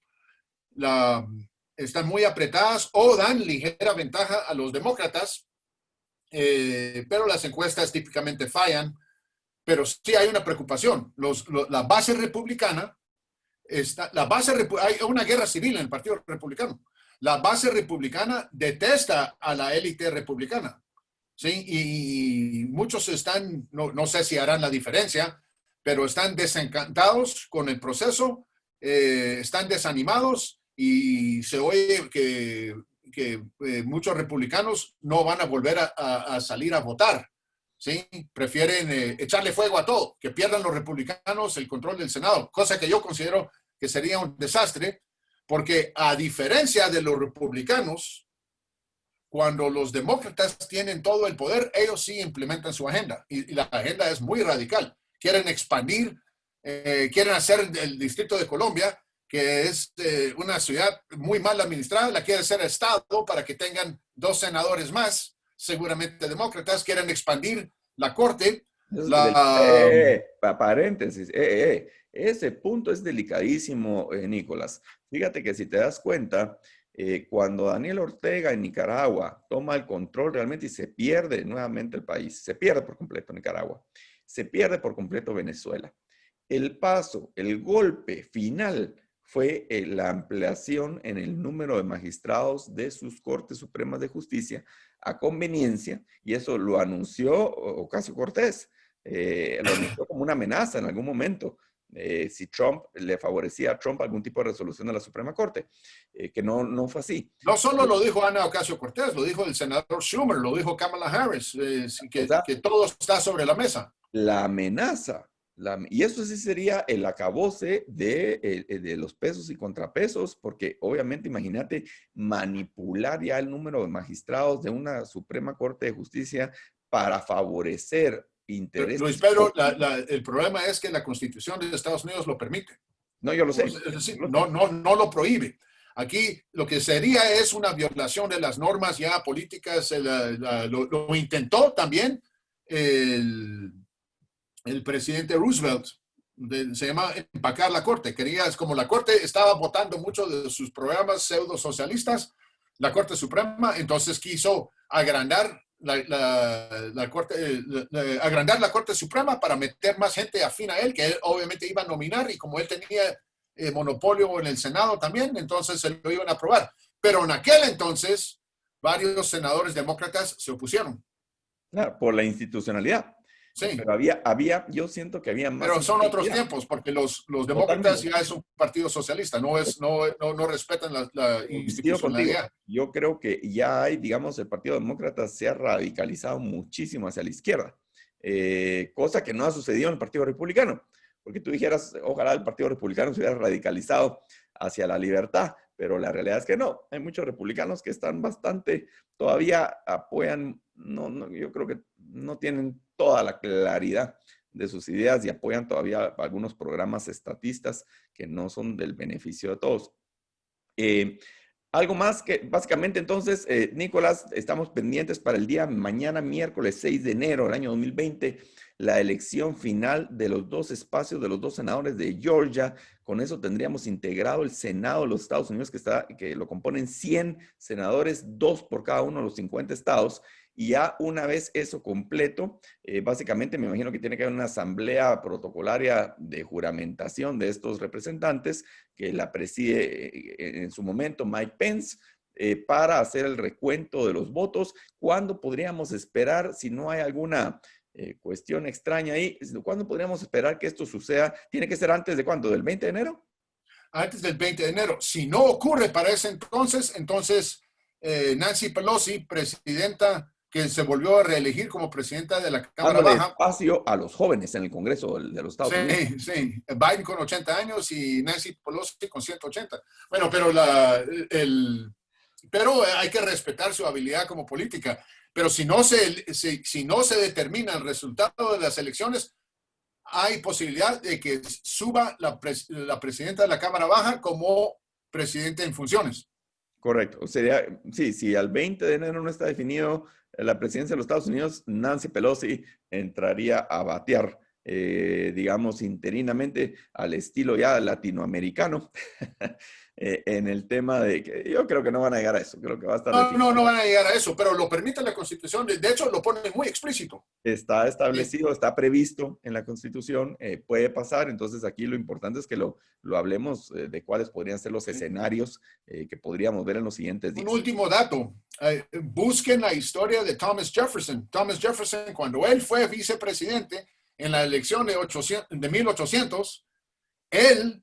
están muy apretadas o dan ligera ventaja a los demócratas, pero las encuestas típicamente fallan. Pero sí hay una preocupación. La base republicana, hay una guerra civil en el Partido Republicano. La base republicana detesta a la élite republicana. ¿Sí? Y muchos no sé si harán la diferencia, pero están desencantados con el proceso, están desanimados, y se oye que muchos republicanos no van a volver a salir a votar. ¿Sí? Prefieren echarle fuego a todo, que pierdan los republicanos el control del Senado, cosa que yo considero que sería un desastre, porque a diferencia de los republicanos, cuando los demócratas tienen todo el poder, ellos sí implementan su agenda, y la agenda es muy radical. Quieren expandir, quieren hacer el Distrito de Columbia, que es una ciudad muy mal administrada, la quieren hacer estado para que tengan 2 senadores más, seguramente demócratas. Quieren expandir la corte. Paréntesis, ese punto es delicadísimo, Nicolás. Fíjate que si te das cuenta, cuando Daniel Ortega en Nicaragua toma el control realmente y se pierde nuevamente el país, se pierde por completo Nicaragua, se pierde por completo Venezuela. El golpe final fue la ampliación en el número de magistrados de sus Cortes Supremas de Justicia a conveniencia, y eso lo anunció Ocasio-Cortez, lo anunció como una amenaza en algún momento, si Trump le favorecía a Trump algún tipo de resolución de la Suprema Corte, que no fue así. No solo lo dijo Ana Ocasio-Cortez, lo dijo el senador Schumer, lo dijo Kamala Harris, que todo está sobre la mesa. La amenaza Y eso sí sería el acabose de los pesos y contrapesos, porque obviamente, imagínate, manipular ya el número de magistrados de una Suprema Corte de Justicia para favorecer intereses. Luis Pedro, el problema es que la Constitución de Estados Unidos lo permite. No, yo lo sé. Es decir, no lo prohíbe. Aquí lo que sería es una violación de las normas ya políticas. Lo intentó también el presidente Roosevelt. Se llama empacar la Corte. Como la Corte estaba votando mucho de sus programas pseudo-socialistas, la Corte Suprema entonces quiso agrandar la Corte Suprema para meter más gente afín a él, que él obviamente iba a nominar, y como él tenía monopolio en el Senado también, entonces se lo iban a aprobar. Pero en aquel entonces, varios senadores demócratas se opusieron. Claro, por la institucionalidad. Sí. Pero yo siento que había más. Pero son otros tiempos, porque los demócratas ya es un partido socialista, no respetan la institucionalidad. Yo creo que ya hay, digamos, el Partido Demócrata se ha radicalizado muchísimo hacia la izquierda, cosa que no ha sucedido en el Partido Republicano, porque tú dijeras, ojalá el Partido Republicano se hubiera radicalizado hacia la libertad, pero la realidad es que no. Hay muchos republicanos que están todavía apoyan, yo creo que no tienen toda la claridad de sus ideas y apoyan todavía algunos programas estatistas que no son del beneficio de todos. Algo más que, básicamente, entonces, Nicolás, estamos pendientes para el día mañana, miércoles 6 de enero del año 2020, la elección final de los 2 espacios de los 2 senadores de Georgia. Con eso tendríamos integrado el Senado de los Estados Unidos, que lo componen 100 senadores, 2 por cada uno de los 50 estados. Y ya una vez eso completo, básicamente me imagino que tiene que haber una asamblea protocolaria de juramentación de estos representantes, que la preside en su momento Mike Pence, para hacer el recuento de los votos. ¿Cuándo podríamos esperar, si no hay alguna cuestión extraña ahí, cuándo podríamos esperar que esto suceda? ¿Tiene que ser antes de cuándo? ¿Del 20 de enero? Antes del 20 de enero. Si no ocurre para ese entonces Nancy Pelosi, presidenta, que se volvió a reelegir como presidenta de la Cámara Baja. Espacio a los jóvenes en el Congreso de los Estados Unidos. Sí. Biden con 80 años y Nancy Pelosi con 180. Bueno, pero hay que respetar su habilidad como política. Pero si no se determina el resultado de las elecciones, hay posibilidad de que suba la presidenta de la Cámara Baja como presidente en funciones. Correcto. Sería, sí, si al 20 de enero no está definido la presidencia de los Estados Unidos, Nancy Pelosi entraría a batear, digamos, interinamente al estilo ya latinoamericano, en el tema de que yo creo que no van a llegar a eso. Creo que va a estar no van a llegar a eso, pero lo permite la Constitución. De hecho, lo pone muy explícito. Está establecido, está previsto en la Constitución, puede pasar. Entonces, aquí lo importante es que lo hablemos de cuáles podrían ser los escenarios que podríamos ver en los siguientes días. Un último dato. Busquen la historia de Thomas Jefferson. Thomas Jefferson, cuando él fue vicepresidente en la elección de 1800, él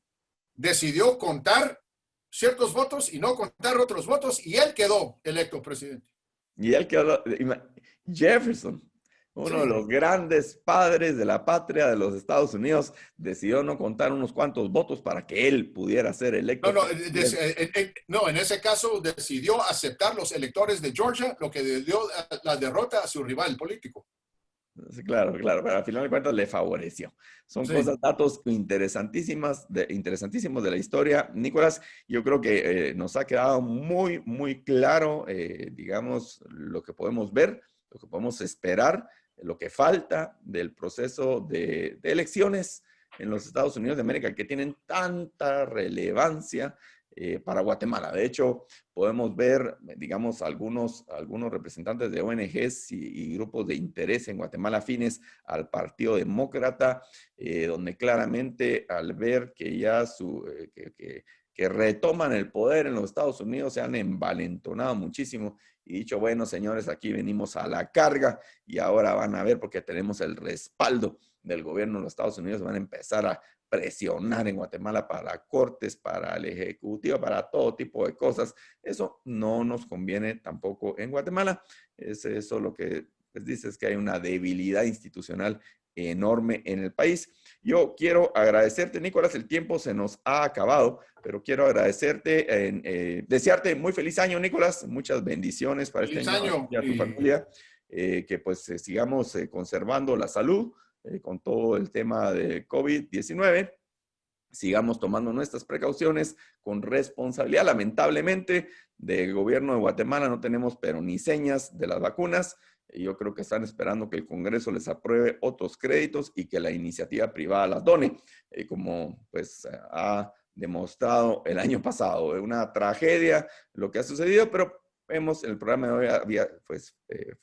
decidió contar ciertos votos y no contar otros votos, y él quedó electo presidente. Y él quedó, Jefferson, uno de los grandes padres de la patria de los Estados Unidos, decidió no contar unos cuantos votos para que él pudiera ser electo. No, en ese caso decidió aceptar los electores de Georgia, lo que dio la derrota a su rival político. Claro, pero al final de cuentas le favoreció. Son datos interesantísimos de la historia. Nicolás, yo creo que nos ha quedado muy, muy claro, digamos, lo que podemos ver, lo que podemos esperar, lo que falta del proceso de elecciones en los Estados Unidos de América, que tienen tanta relevancia para Guatemala. De hecho, podemos ver, digamos, algunos representantes de ONGs y grupos de interés en Guatemala afines al Partido Demócrata, donde claramente al ver que ya que retoman el poder en los Estados Unidos, se han envalentonado muchísimo y dicho, bueno, señores, aquí venimos a la carga y ahora van a ver, porque tenemos el respaldo del gobierno de los Estados Unidos, van a empezar a presionar en Guatemala para cortes, para el Ejecutivo, para todo tipo de cosas. Eso no nos conviene tampoco en Guatemala. Eso lo que les dice es que hay una debilidad institucional enorme en el país. Yo quiero agradecerte, Nicolás, el tiempo se nos ha acabado, pero quiero agradecerte, desearte muy feliz año, Nicolás, muchas bendiciones para este año y a tu familia, que pues sigamos conservando la salud con todo el tema de COVID-19, sigamos tomando nuestras precauciones con responsabilidad. Lamentablemente, del gobierno de Guatemala no tenemos pero ni señas de las vacunas. Yo creo que están esperando que el Congreso les apruebe otros créditos y que la iniciativa privada las done, como pues ha demostrado el año pasado. Una tragedia lo que ha sucedido, pero vemos el programa de hoy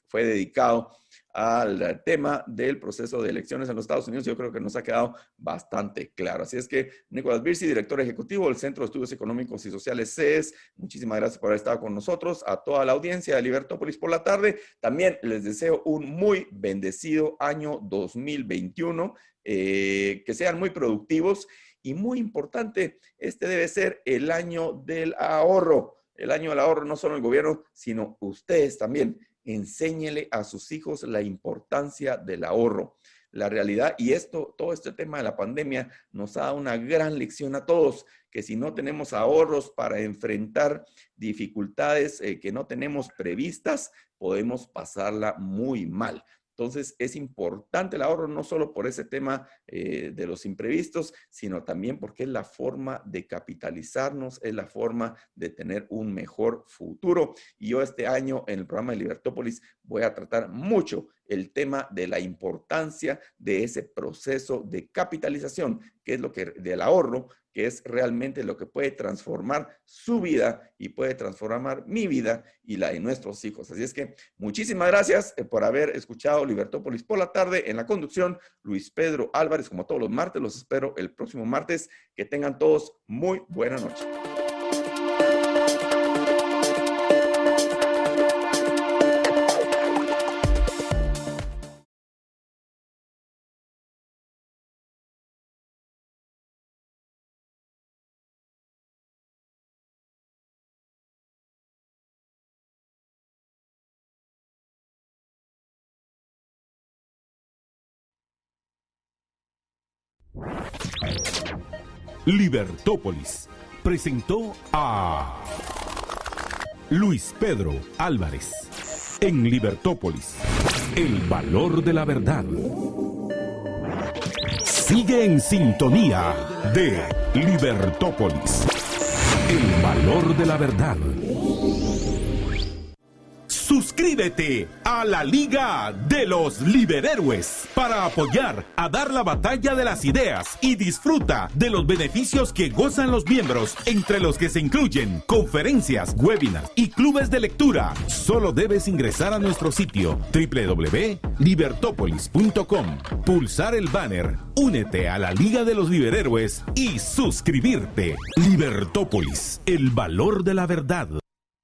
fue dedicado al tema del proceso de elecciones en los Estados Unidos. Yo creo que nos ha quedado bastante claro. Así es que Nicolás Birsi, director ejecutivo del Centro de Estudios Económicos y Sociales CES, muchísimas gracias por haber estado con nosotros. A toda la audiencia de Libertópolis por la tarde, también les deseo un muy bendecido año 2021, que sean muy productivos y muy importante, este debe ser el año del ahorro. El año del ahorro, no solo el gobierno, sino ustedes también. Enséñele a sus hijos la importancia del ahorro. La realidad, y todo este tema de la pandemia nos ha dado una gran lección a todos, que si no tenemos ahorros para enfrentar dificultades que no tenemos previstas, podemos pasarla muy mal. Entonces, es importante el ahorro no solo por ese tema de los imprevistos, sino también porque es la forma de capitalizarnos, es la forma de tener un mejor futuro. Y yo este año en el programa de Libertópolis voy a tratar mucho el tema de la importancia de ese proceso de capitalización, que es del ahorro, que es realmente lo que puede transformar su vida y puede transformar mi vida y la de nuestros hijos. Así es que muchísimas gracias por haber escuchado Libertópolis por la tarde. En la conducción, Luis Pedro Álvarez, como todos los martes. Los espero el próximo martes. Que tengan todos muy buena noche. Libertópolis presentó a Luis Pedro Álvarez en Libertópolis, el valor de la verdad. Sigue en sintonía de Libertópolis, el valor de la verdad. Suscríbete a la Liga de los Liberhéroes para apoyar a dar la batalla de las ideas y disfruta de los beneficios que gozan los miembros, entre los que se incluyen conferencias, webinars y clubes de lectura. Solo debes ingresar a nuestro sitio www.libertopolis.com, pulsar el banner Únete a la Liga de los Liberhéroes y suscribirte. Libertópolis, el valor de la verdad.